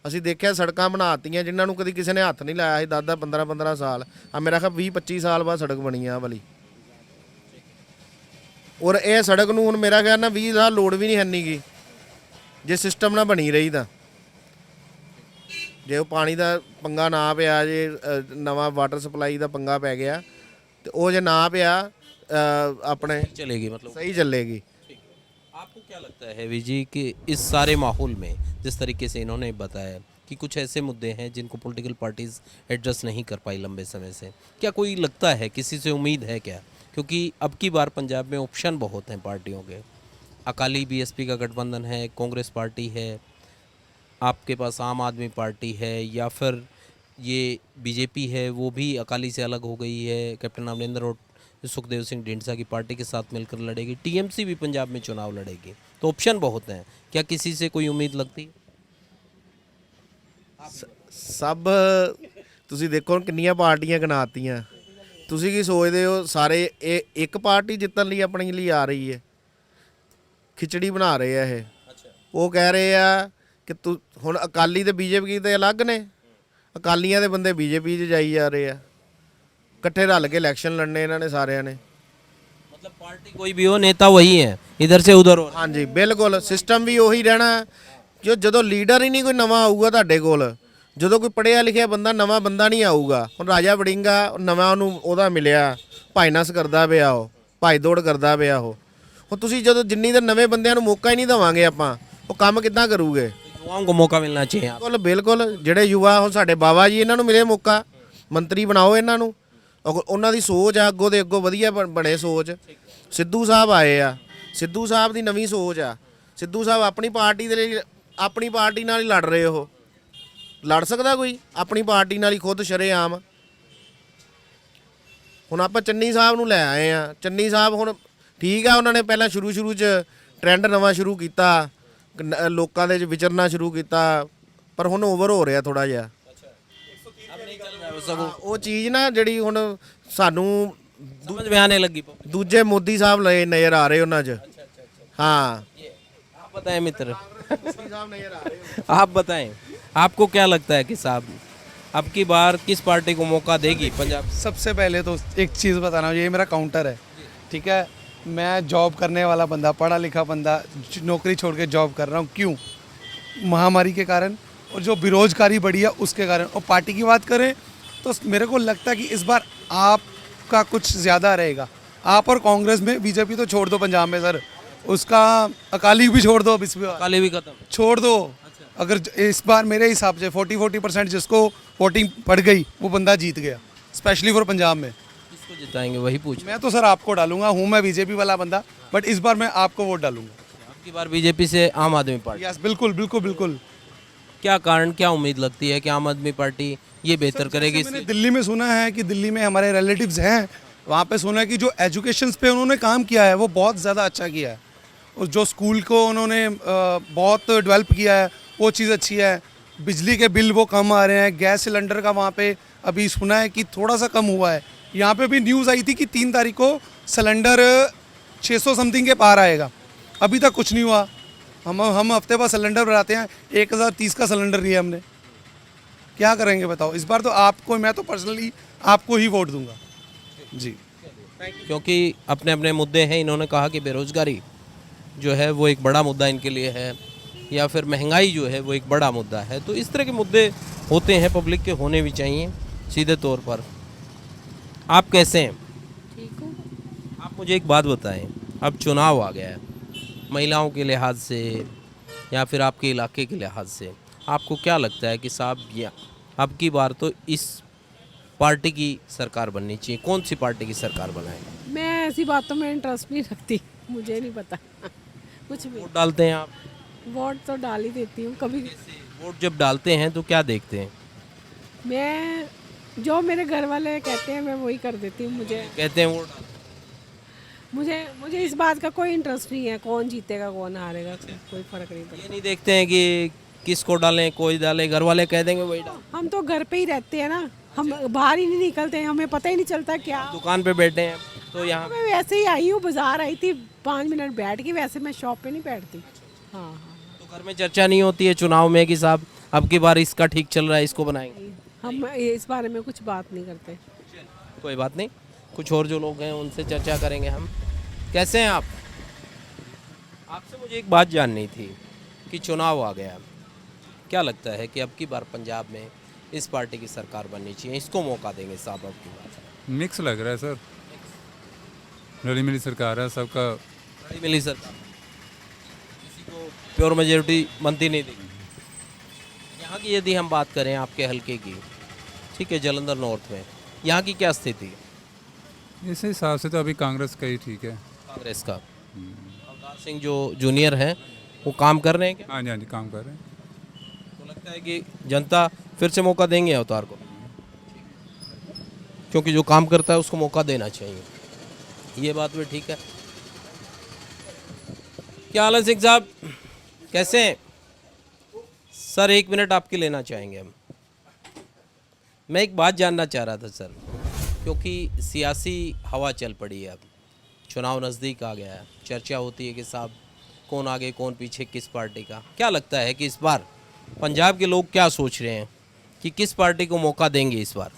ਅਸੀਂ ਦੇਖਿਆ ਸੜਕਾਂ ਬਣਾਤੀਆਂ ਜਿਨ੍ਹਾਂ ਨੂੰ ਕਦੀ ਕਿਸੇ ਨੇ ਹੱਥ ਨਹੀਂ ਲਾਇਆ ਸੀ 10-10 15-15 ਸਾਲ। ਆ ਮੇਰਾ ਖਿਆਲ 20-25 ਸਾਲ ਬਾਅਦ ਸੜਕ ਬਣੀ ਆ ਵਾਲੀ। ਔਰ ਇਹ ਸੜਕ ਨੂੰ ਹੁਣ ਮੇਰਾ ਖਿਆਲ ਨਾਲ 20 ਸਾਲ ਲੋੜ ਵੀ ਨਹੀਂ ਹੈਨੀਗੀ ਜੇ ਸਿਸਟਮ ਨਾ ਬਣੀ ਰਹੀ ਤਾਂ। ਜੇ ਉਹ ਪਾਣੀ ਦਾ ਪੰਗਾ ਨਾ ਪਿਆ, ਜੇ ਨਵਾਂ ਵਾਟਰ ਸਪਲਾਈ ਦਾ ਪੰਗਾ ਪੈ ਗਿਆ ਤੇ ਉਹ ਜੇ ਨਾ ਪਿਆ ਆਪਣੇ चलेगी मतलब? ਸਹੀ ਚੱਲੇਗੀ। आपको क्या लगता है विजी कि इस सारे माहौल में जिस तरीके से इन्होंने बताया कि कुछ ऐसे मुद्दे हैं जिनको पॉलिटिकल पार्टीज एड्रेस नहीं कर पाई लंबे समय से, क्या कोई लगता है, किसी से उम्मीद है क्या? क्योंकि अब की बार पंजाब में ऑप्शन बहुत हैं पार्टियों के। अकाली बीएसपी का गठबंधन है, कांग्रेस पार्टी है, आपके पास आम आदमी पार्टी है, या फिर ये बीजेपी है वो भी अकाली से अलग हो गई है, कैप्टन अमरिंदर और सुखदेव सिंह ढींडसा की पार्टी के साथ मिलकर लड़ेगी, टीएमसी भी पंजाब में चुनाव लड़ेगी। तो ऑप्शन बहुत हैं, क्या किसी से कोई उम्मीद लगती? ਸਭ ਤੁਸੀਂ ਦੇਖੋ ਕਿੰਨੀਆਂ ਪਾਰਟੀਆਂ ਗਨਾਤੀਆਂ। ਤੁਸੀਂ ਕੀ ਸੋਚਦੇ ਹੋ ਸਾਰੇ ਇਹ ਇੱਕ ਪਾਰਟੀ ਜਿੱਤਣ ਲਈ ਆਪਣੇ ਲਈ ਆ ਰਹੀ ਹੈ? ਖਿਚੜੀ ਬਣਾ ਰਹੇ ਆ ਇਹ। ਉਹ ਕਹਿ ਰਹੇ ਆ ਕਿ ਤੂੰ ਹੁਣ ਅਕਾਲੀ ਤੇ ਬੀਜੇਪੀ ਤੇ ਅਲੱਗ ਨੇ, ਅਕਾਲੀਆਂ ਦੇ ਬੰਦੇ ਬੀਜੇਪੀ 'ਚ ਜਾਈ ਜਾ ਰਹੇ ਆ, ਇਕੱਠੇ ਰਲ ਕੇ ਇਲੈਕਸ਼ਨ ਲੜਨੇ ਇਹਨਾਂ ਨੇ ਸਾਰਿਆਂ ਨੇ। मतलब पार्टी कोई भी हो, नेता वही है, इधर से उधर हो। ਹਾਂਜੀ ਬਿਲकुल, ਸਿਸਟਮ ਵੀ ਉਹੀ ਰਹਿਣਾ। ਜੋ ਜਦੋਂ ਲੀਡਰ ਹੀ ਨਹੀਂ ਕੋਈ ਨਵਾਂ ਆਊਗਾ ਤੁਹਾਡੇ ਕੋਲ, ਜਦੋਂ ਕੋਈ ਪੜ੍ਹਿਆ ਲਿਖਿਆ ਬੰਦਾ ਨਵਾਂ ਬੰਦਾ ਨਹੀਂ ਆਊਗਾ। ਹੁਣ ਰਾਜਾ ਵੜਿੰਗਾ ਨਵਾਂ ਉਹਨੂੰ ਉਹਦਾ ਮਿਲਿਆ, ਭਾਈਨਸ ਕਰਦਾ ਪਿਆ, ਉਹ ਭਾਈ ਦੌੜ ਕਰਦਾ ਪਿਆ ਉਹ। ਹੁਣ ਤੁਸੀਂ ਜਦੋਂ ਜਿੰਨੀ ਦੇਰ ਨਵੇਂ ਬੰਦਿਆਂ ਨੂੰ ਮੌਕਾ ਹੀ ਨਹੀਂ ਦੇਵਾਂਗੇ ਆਪਾਂ, ਉਹ ਕੰਮ ਕਿੱਦਾਂ ਕਰੂਗੇ? युवाओं को मौका मिलना चाहिए आप ਬਿਲਕੁਲ ਬਿਲਕੁਲ, ਜਿਹੜੇ ਯੁਵਾ ਹੁਣ ਸਾਡੇ ਬਾਬਾ ਜੀ, ਇਹਨਾਂ ਨੂੰ ਮਿਲੇ ਮੌਕਾ, ਮੰਤਰੀ ਬਣਾਓ ਇਹਨਾਂ ਨੂੰ। ਉਹਨਾਂ ਦੀ ਸੋਚ ਆ ਅੱਗੋਂ ਦੇ ਅੱਗੋਂ ਵਧੀਆ ਬਣੇ ਸੋਚ। ਸਿੱਧੂ ਸਾਹਿਬ ਆਏ ਆ, ਸਿੱਧੂ ਸਾਹਿਬ ਦੀ ਨਵੀਂ ਸੋਚ ਆ। ਸਿੱਧੂ ਸਾਹਿਬ ਆਪਣੀ ਪਾਰਟੀ ਦੇ ਲਈ, ਆਪਣੀ ਪਾਰਟੀ ਨਾਲ ਹੀ ਲੜ ਰਹੇ। ਉਹ ਲੜ ਸਕਦਾ ਕੋਈ ਆਪਣੀ ਪਾਰਟੀ ਨਾਲ ਹੀ ਖੁਦ ਸ਼ਰੇਆਮ? ਹੁਣ ਆਪਾਂ ਚੰਨੀ ਸਾਹਿਬ ਨੂੰ ਲੈ ਆਏ ਆ। ਚੰਨੀ ਸਾਹਿਬ ਹੁਣ ਠੀਕ ਆ, ਉਹਨਾਂ ਨੇ ਪਹਿਲਾਂ ਸ਼ੁਰੂ 'ਚ ਟ੍ਰੈਂਡ ਨਵਾਂ ਸ਼ੁਰੂ ਕੀਤਾ, ਲੋਕਾਂ ਦੇ 'ਚ ਵਿਚਰਨਾ ਸ਼ੁਰੂ ਕੀਤਾ, ਪਰ ਹੁਣ ਓਵਰ ਹੋ ਰਿਹਾ ਥੋੜਾ ਜਿਹਾ। ਉਹ ਚੀਜ਼ ਨਾ ਜਿਹੜੀ ਹੁਣ ਸਾਨੂੰ समझ में आने लगी ਦੂਜੇ ਮੋਦੀ ਸਾਹਿਬ ਲਏ ਨਜ਼ਰ ਆ ਰਹੇ ਉਹਨਾਂ 'ਚ। ਹਾਂ, आप बताएं मित्र आप बताएं, आपको क्या लगता है कि साहब अब की बार किस पार्टी को मौका देगी पंजाब? सबसे पहले तो एक चीज़ बताना, ये मेरा काउंटर है, ठीक है। मैं जॉब करने वाला बंदा, पढ़ा लिखा बंदा, नौकरी छोड़ के जॉब कर रहा हूँ। क्यों? महामारी के कारण और जो बेरोजगारी बढ़ी है उसके कारण। और पार्टी की बात करें तो मेरे को लगता है कि इस बार आपका कुछ ज़्यादा रहेगा। आप और कांग्रेस में, बीजेपी तो छोड़ दो पंजाब में सर, उसका अकाली भी छोड़ दो, अब इस बार काली भी खत्म। छोड़ दो। अगर इस बार मेरे हिसाब से 40% जिसको वोटिंग पड़ गई वो बंदा जीत गया, स्पेशली फॉर पंजाब में। किसको जिताएंगे वही पूछ। मैं तो सर आपको डालूंगा, हूँ मैं बीजेपी वाला बंदा, बट इस बार मैं आपको वोट डालूंगा। अब की बार बीजेपी से आम आदमी पार्टी। यस, बिल्कुल बिल्कुल बिल्कुल। क्या कारण, क्या उम्मीद लगती है कि आम आदमी पार्टी ये बेहतर करेगी? मैंने दिल्ली में सुना है कि दिल्ली में हमारे रिलेटिव्स हैं, वहाँ पे सुना है कि जो एजुकेशन पे उन्होंने काम किया है वो बहुत ज़्यादा अच्छा किया है, और जो स्कूल को उन्होंने बहुत डेवलप किया है वो चीज़ अच्छी है। बिजली के बिल वो कम आ रहे हैं। गैस सिलेंडर का वहाँ पे अभी सुना है कि थोड़ा सा कम हुआ है। यहाँ पे भी न्यूज़ आई थी कि 3 तारीख को सिलेंडर 600 समथिंग के पार आएगा, अभी तक कुछ नहीं हुआ। हम हफ्ते बाद सिलेंडर भराते हैं, 1030 का सिलेंडर लिया हमने, क्या करेंगे बताओ? इस बार तो आपको, मैं तो पर्सनली आपको ही वोट दूंगा जी। क्योंकि अपने अपने मुद्दे हैं। इन्होंने कहा कि बेरोजगारी जो है वो एक बड़ा मुद्दा इनके लिए है, या फिर महंगाई जो है वो एक बड़ा मुद्दा है। तो इस तरह के मुद्दे होते हैं, पब्लिक के होने भी चाहिए सीधे तौर पर। आप कैसे हैं? ठीक हूँ। आप मुझे एक बात बताएं, अब चुनाव आ गया है, महिलाओं के लिहाज से या फिर आपके इलाके के लिहाज से आपको क्या लगता है कि साहब या अब की बार तो इस पार्टी की सरकार बननी चाहिए? कौन सी पार्टी की सरकार बनाएगा? मैं ऐसी बातों में इंटरेस्ट नहीं रखती, मुझे नहीं पता कुछ भी। वोट डालते हैं आप? वोट तो डाल ही देती हूँ कभी। वोट जब डालते हैं तो क्या देखते हैं? मैं जो मेरे घर वाले कहते हैं मैं वही कर देती हूँ। कहते हैं वोट मुझे इस बात का कोई इंटरेस्ट नहीं है, कौन जीतेगा कौन हारेगा कोई फर्क नहीं पड़ता। ये नहीं देखते हैं कि किसको डालें, कोई डाले, घर वाले कह देंगे वही डाल। हम तो घर पे ही रहते हैं ना, हम बाहर ही नहीं निकलते हैं, हमें पता ही नहीं चलता क्या। दुकान पे बैठे हैं तो यहाँ मैं वैसे ही आई हूँ, बाजार आई थी 5 मिनट बैठ के, वैसे मैं शॉप पे नहीं बैठती। हाँ हाँ। तो घर में चर्चा नहीं होती है चुनाव में कि साहब अब की बार इसका ठीक चल रहा है, इसको बनाएंगे? हम इस बारे में कुछ बात नहीं करते। कोई बात नहीं, कुछ और जो लोग हैं उनसे चर्चा करेंगे हम। कैसे हैं आप? आपसे मुझे एक बात जाननी थी कि चुनाव आ गया, क्या लगता है कि अब की बार पंजाब में इस पार्टी की सरकार बननी चाहिए, इसको मौका देंगे साहब अब की बार? मिक्स लग रहा है सर, रली मिली सरकार है सबका। रली मिली सरकार, किसी को प्योर मेजोरिटी बनती नहीं देगी। यहाँ की यदि हम बात करें आपके हलके की, ठीक है, जालंधर नॉर्थ में यहाँ की क्या स्थिति है? इस हिसाब से तो अभी कांग्रेस का ही ठीक है। कांग्रेस का अवतार सिंह जो जूनियर हैं वो काम कर रहे हैं क्या? हाँ जी, हाँ जी, काम कर रहे हैं। तो लगता है कि जनता फिर से मौका देंगे अवतार को, क्योंकि जो काम करता है उसको मौका देना चाहिए। ये बात भी ठीक है। क्या हाल है सिंह साहब, कैसे हैं? सर 1 मिनट आपके लेना चाहेंगे हम। मैं एक बात जानना चाह रहा था सर, क्योंकि सियासी हवा चल पड़ी है, अब चुनाव नज़दीक आ गया है, चर्चा होती है कि साहब कौन आगे कौन पीछे किस पार्टी का। क्या लगता है कि इस बार पंजाब के लोग क्या सोच रहे हैं कि किस पार्टी को मौका देंगे इस बार?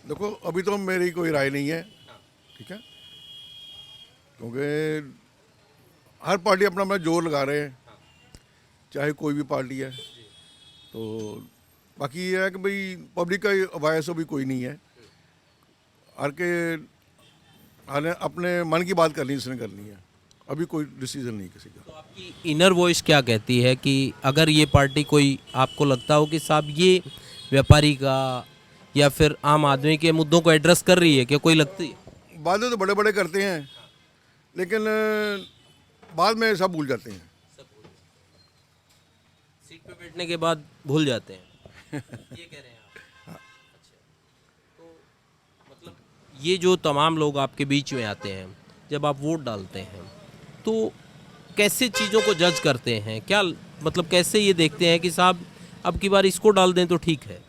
देखो, अभी तो मेरी कोई राय नहीं है, ठीक है, क्योंकि हर पार्टी अपना अपना जोर लगा रहे हैं, चाहे कोई भी पार्टी है। तो बाकी ये है कि भाई पब्लिक का वॉइस अभी कोई नहीं है, हर के अपने मन की बात करनी इसने करनी है, अभी कोई डिसीजन नहीं किसी का। तो आपकी इनर वॉइस क्या कहती है कि अगर ये पार्टी कोई आपको लगता हो कि साहब ये व्यापारी का या फिर आम आदमी के मुद्दों को एड्रेस कर रही है, क्या कोई लगती है? वादे तो बड़े बड़े करते हैं लेकिन बाद में सब भूल जाते हैं। सीट पे बैठने के बाद भूल जाते हैं ये कह रहे हैं आप? अच्छा, तो मतलब ये जो तमाम लोग आपके बीच में आते हैं, जब आप वोट डालते हैं तो कैसे चीज़ों को जज करते हैं? क्या मतलब कैसे ये देखते हैं कि साहब अब की बार इसको डाल दें तो ठीक है?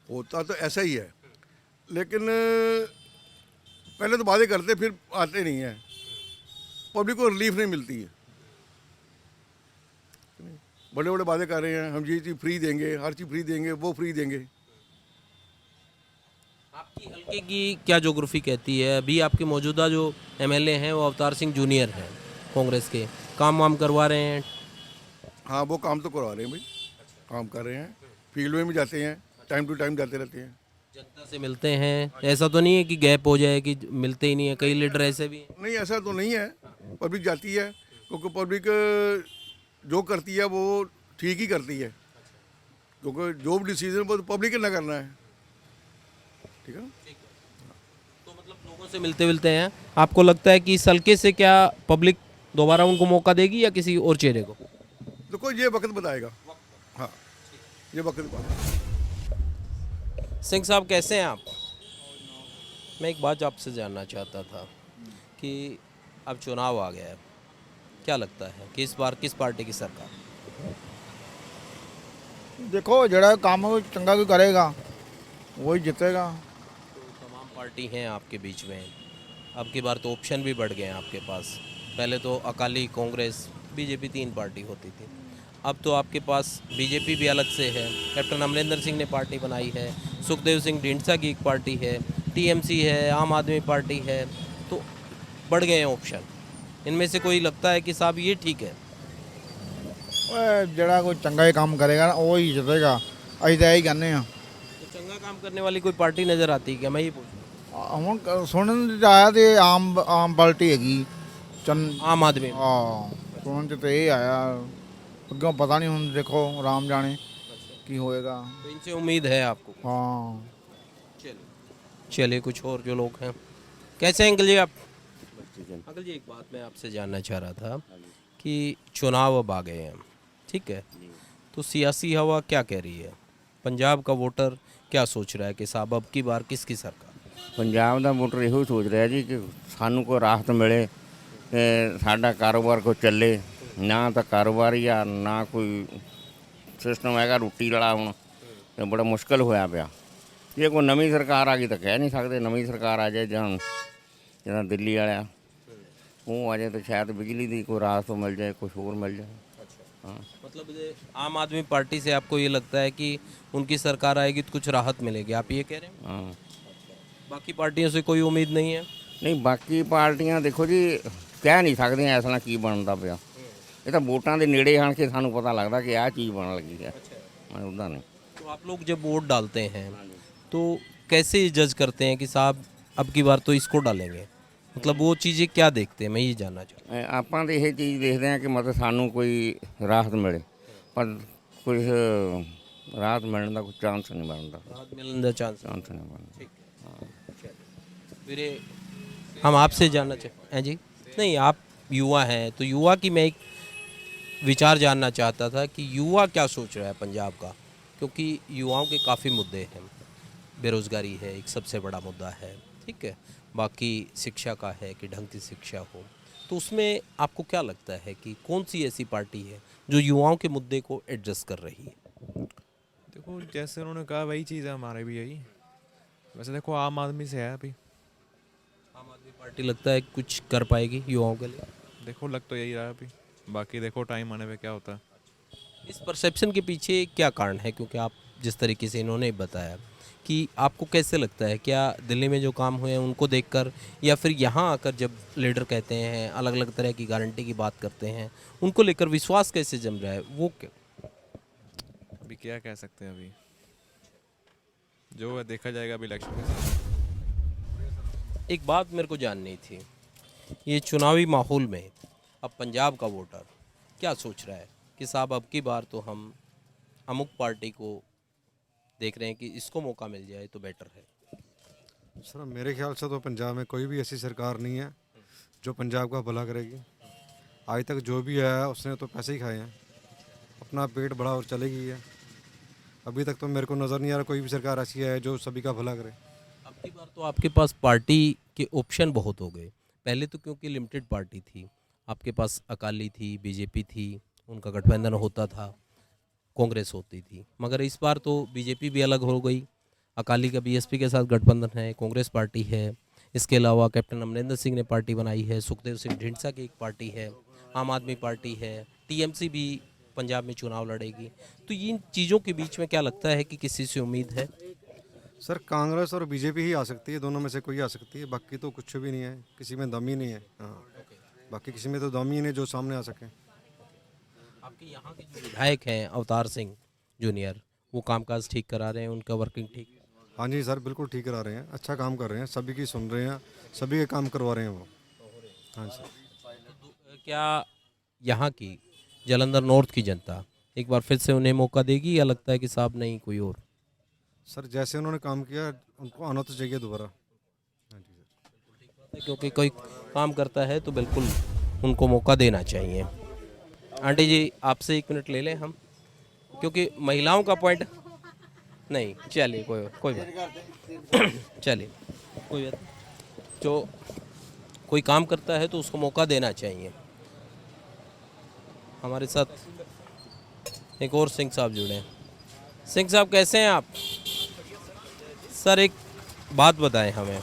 होता तो ऐसा ही है, लेकिन पहले तो वादे करते फिर आते नहीं हैं, पब्लिक को रिलीफ नहीं मिलती है। बड़े बड़े वादे कर रहे हैं, हम ये चीज़ फ्री देंगे, हर चीज़ फ्री देंगे, वो फ्री देंगे। आपकी हल्के की क्या ज्योग्राफी कहती है? अभी आपके मौजूदा जो एमएलए हैं वो अवतार सिंह जूनियर हैं कांग्रेस के, काम वाम करवा रहे हैं? हाँ, वो काम तो करवा रहे हैं भाई, काम कर रहे हैं, फील्ड में भी जाते हैं, टाइम टू टाइम जाते रहते हैं। जनता से मिलते हैं? ऐसा तो नहीं है कि गैप हो जाए कि मिलते ही नहीं है? कई लीडर ऐसे भी हैं। नहीं, ऐसा तो नहीं है, पब्लिक जाती है क्योंकि पब्लिक जो करती है वो ठीक ही करती है, क्योंकि जो भी डिसीजन वो तो पब्लिक ने करना है। ठीक है ना? तो मतलब लोगों से मिलते मिलते हैं, आपको लगता है कि इस हल्के से क्या पब्लिक दोबारा उनको मौका देगी या किसी और चेहरे को? देखो ये वक्त बताएगा। हाँ, ये वक्त बताएगा। सिंह साहब कैसे हैं आप? मैं एक बात आपसे जानना चाहता था कि अब चुनाव आ गया है, क्या लगता है कि इस बार किस पार्टी की सरकार? देखो ਜਿਹੜਾ ਕੰਮ ਚੰਗਾ ਕੋਈ ਕਰੇਗਾ वही जीतेगा। तो तमाम पार्टी हैं आपके बीच में, अब की बार तो ऑप्शन भी बढ़ गए हैं आपके पास। पहले तो अकाली, कांग्रेस, बीजेपी 3 पार्टी होती थी, अब तो आपके पास बीजेपी भी अलग से है, कैप्टन अमरिंदर सिंह ने पार्टी बनाई है, सुखदेव सिंह ढींढसा की एक पार्टी है, टीएमसी है, आम आदमी पार्टी है, तो बढ़ गए हैं ऑप्शन। इनमें से कोई लगता है कि साहब ये ठीक है? ਜਿਹੜਾ ਕੋਈ ਚੰਗਾ ਹੀ ਕੰਮ ਕਰੇਗਾ ਨਾ ਉਹ ਹੀ ਜਿੱਤੇਗਾ, ਅਸੀਂ ਤਾਂ ਇਹੀ ਕਹਿੰਦੇ ਆ। तो चंगा काम करने वाली कोई पार्टी नज़र आती है क्या? मैं ये पूछूं। ਹੁਣ ਸੁਣਨ 'ਚ ਆਇਆ ਤੇ ਆਮ ਪਾਰਟੀ ਹੈਗੀ आम आदमी। ਹਾਂ ਸੁਣਨ 'ਚ ਤੇ ਇਹ ਆਇਆ, ਅੱਗੋਂ ਪਤਾ ਨਹੀਂ, ਹੁਣ ਦੇਖੋ ਰਾਮ ਜਾਣੇ ਕੀ ਹੋਏਗਾ। तो इनसे उम्मीद है आपको? हाँ चलिए कुछ और जो लोग हैं, कैसे हैं अंकल जी आप? अंकल जी एक बात मैं आपसे जानना चाह रहा था कि चुनाव अब आ गए हैं, ठीक है, तो सियासी हवा क्या कह रही है? पंजाब का वोटर क्या सोच रहा है कि साहब अब की बार किसकी सरकार? ਪੰਜਾਬ ਦਾ ਵੋਟਰ ਇਹੋ ਸੋਚ ਰਿਹਾ ਜੀ ਕਿ ਸਾਨੂੰ ਕੋਈ ਰਾਹਤ ਮਿਲੇ ਤੇ ਸਾਡਾ ਕਾਰੋਬਾਰ ਕੋਈ ਚੱਲੇ, ਨਾ ਤਾਂ ਕਾਰੋਬਾਰ ਹੀ ਆ ਨਾ ਕੋਈ ਸਿਸਟਮ ਹੈਗਾ ਰੋਟੀ ਵਾਲਾ, ਹੁਣ ਤੇ ਬੜਾ ਮੁਸ਼ਕਲ ਹੋਇਆ ਪਿਆ। ਜੇ ਕੋਈ ਨਵੀਂ ਸਰਕਾਰ ਆ ਗਈ ਤਾਂ ਕਹਿ ਨਹੀਂ ਸਕਦੇ, ਨਵੀਂ ਸਰਕਾਰ ਆ ਜਾਏ ਜਾਂ ਜਿੱਦਾਂ ਦਿੱਲੀ ਵਾਲਿਆ ਉਹ ਆ ਜਾਏ ਤਾਂ ਸ਼ਾयद ਬਿਜਲੀ ਦੀ ਕੋਈ ਰਾਹਤ ਮਿਲ ਜਾਏ, ਕੁਛ ਹੋਰ ਮਿਲ ਜਾਏ। हाँ, मतलब ये आम आदमी पार्टी से आपको ये लगता है कि उनकी सरकार आएगी तो कुछ राहत मिलेगी, आप ये कह रहे हैं? हाँ, बाकी पार्टियों से कोई उम्मीद नहीं है? ਨਹੀਂ ਬਾਕੀ ਪਾਰਟੀਆਂ ਦੇਖੋ ਜੀ ਕਹਿ ਨਹੀਂ ਸਕਦੀਆਂ ਇਸ ਨਾਲ ਕੀ ਬਣਦਾ ਪਿਆ, ਇਹ ਤਾਂ ਵੋਟਾਂ ਦੇ ਨੇੜੇ ਆਣ ਕੇ ਸਾਨੂੰ ਪਤਾ ਲੱਗਦਾ ਕਿ ਆਹ ਚੀਜ਼ ਬਣਨ ਲੱਗੀ ਹੈ, ਉੱਦਾਂ ਨਹੀਂ। तो आप लोग जब वोट डालते हैं तो कैसे जज करते हैं कि साहब अब की बार तो इसको डालेंगे? मतलब वो चीज़ें क्या देखते हैं, मैं ये जानना चाहता ਆਪਾਂ ਤਾਂ ਇਹ ਚੀਜ਼ ਦੇਖਦੇ ਹਾਂ ਕਿ ਮਤਲਬ ਸਾਨੂੰ ਕੋਈ ਰਾਹਤ ਮਿਲੇ, ਪਰ ਕੁਝ ਰਾਹਤ ਮਿਲਣ ਦਾ ਕੋਈ ਚਾਂਸ ਨਹੀਂ ਬਣਦਾ, हूँ। राहत मिलने का चांस। ਚਾਂਸ ਨਹੀਂ ਬਣਦਾ। मेरे हम आपसे जानना चाहते हैं जी, नहीं आप युवा हैं तो युवा की मैं एक विचार जानना चाहता था कि युवा क्या सोच रहा है पंजाब का, क्योंकि युवाओं के काफ़ी मुद्दे हैं, बेरोज़गारी है एक सबसे बड़ा मुद्दा है, ठीक है, बाकी शिक्षा का है कि ढंग की शिक्षा हो, तो उसमें आपको क्या लगता है कि कौन सी ऐसी पार्टी है जो युवाओं के मुद्दे को एड्रेस कर रही है? देखो जैसे उन्होंने कहा वही चीज़ है हमारे भी यही। वैसे देखो आम आदमी से है अभी, आम आदमी पार्टी लगता है कुछ कर पाएगी युवाओं के लिए? देखो लग तो यही रहा है अभी, बाकी देखो टाइम आने पे क्या होता है। इस परसेप्शन के पीछे क्या कारण है? क्योंकि आप जिस तरीके से इन्होंने बताया कि आपको कैसे लगता है, क्या दिल्ली में जो काम हुए हैं उनको देखकर, या फिर यहाँ आकर जब लीडर कहते हैं अलग अलग तरह की गारंटी की बात करते हैं उनको लेकर विश्वास कैसे जम रहा है? वो क्या अभी क्या कह सकते हैं, अभी जो है देखा जाएगा अभी इलेक्शन के साथ। एक बात मेरे को जाननी थी, ये चुनावी माहौल में अब पंजाब का वोटर क्या सोच रहा है कि साहब अब की बार तो हम अमुक पार्टी को देख रहे हैं कि इसको मौका मिल जाए तो बेटर है। सर मेरे ख्याल से तो पंजाब में कोई भी ऐसी सरकार नहीं है जो पंजाब का भला करेगी। आज तक जो भी आया उसने तो पैसे ही खाए हैं, अपना पेट बढ़ा और चलेगी है। अभी तक तो मेरे को नज़र नहीं आ रहा कोई भी सरकार ऐसी है जो सभी का भला करे। अब की बार तो आपके पास पार्टी के ऑप्शन बहुत हो गए। पहले तो क्योंकि लिमिटेड पार्टी थी, आपके पास अकाली थी, बीजेपी थी, उनका गठबंधन होता था, कांग्रेस होती थी। मगर इस बार तो बीजेपी भी अलग हो गई, अकाली का बीएसपी के साथ गठबंधन है, कांग्रेस पार्टी है, इसके अलावा कैप्टन अमरिंदर सिंह ने पार्टी बनाई है, सुखदेव सिंह ढींडसा की एक पार्टी है, आम आदमी पार्टी है, टीएमसी भी पंजाब में चुनाव लड़ेगी। तो इन चीज़ों के बीच में क्या लगता है कि किसी से उम्मीद है? सर कांग्रेस और बीजेपी ही आ सकती है, दोनों में से कोई आ सकती है, बाकी तो कुछ भी नहीं है, किसी में दम ही नहीं है। हाँ, बाकी किसी में तो दम ही नहीं जो सामने आ सके। आपके यहाँ के जो विधायक हैं अवतार सिंह जूनियर, वो कामकाज ठीक करा रहे हैं, उनका वर्किंग ठीक? हाँ जी सर, बिल्कुल ठीक करा रहे हैं, अच्छा काम कर रहे हैं, सभी की सुन रहे हैं, सभी के काम करवा रहे हैं वो। हाँ सर। क्या यहाँ की जालंधर नॉर्थ की जनता एक बार फिर से उन्हें मौका देगी या लगता है कि साहब नहीं कोई और? सर जैसे उन्होंने काम किया उनको आना तो चाहिए दोबारा। हाँ जी सर। क्योंकि कोई काम करता है तो बिल्कुल उनको मौका देना चाहिए। आंटी जी आपसे 1 मिनट ले लें हम, क्योंकि महिलाओं का पॉइंट नहीं, चलिए कोई बात चलिए कोई बात। जो कोई काम करता है तो उसको मौका देना चाहिए। हमारे साथ एक और सिंह साहब जुड़े हैं। सिंह साहब कैसे हैं आप? सर एक बात बताएं हमें,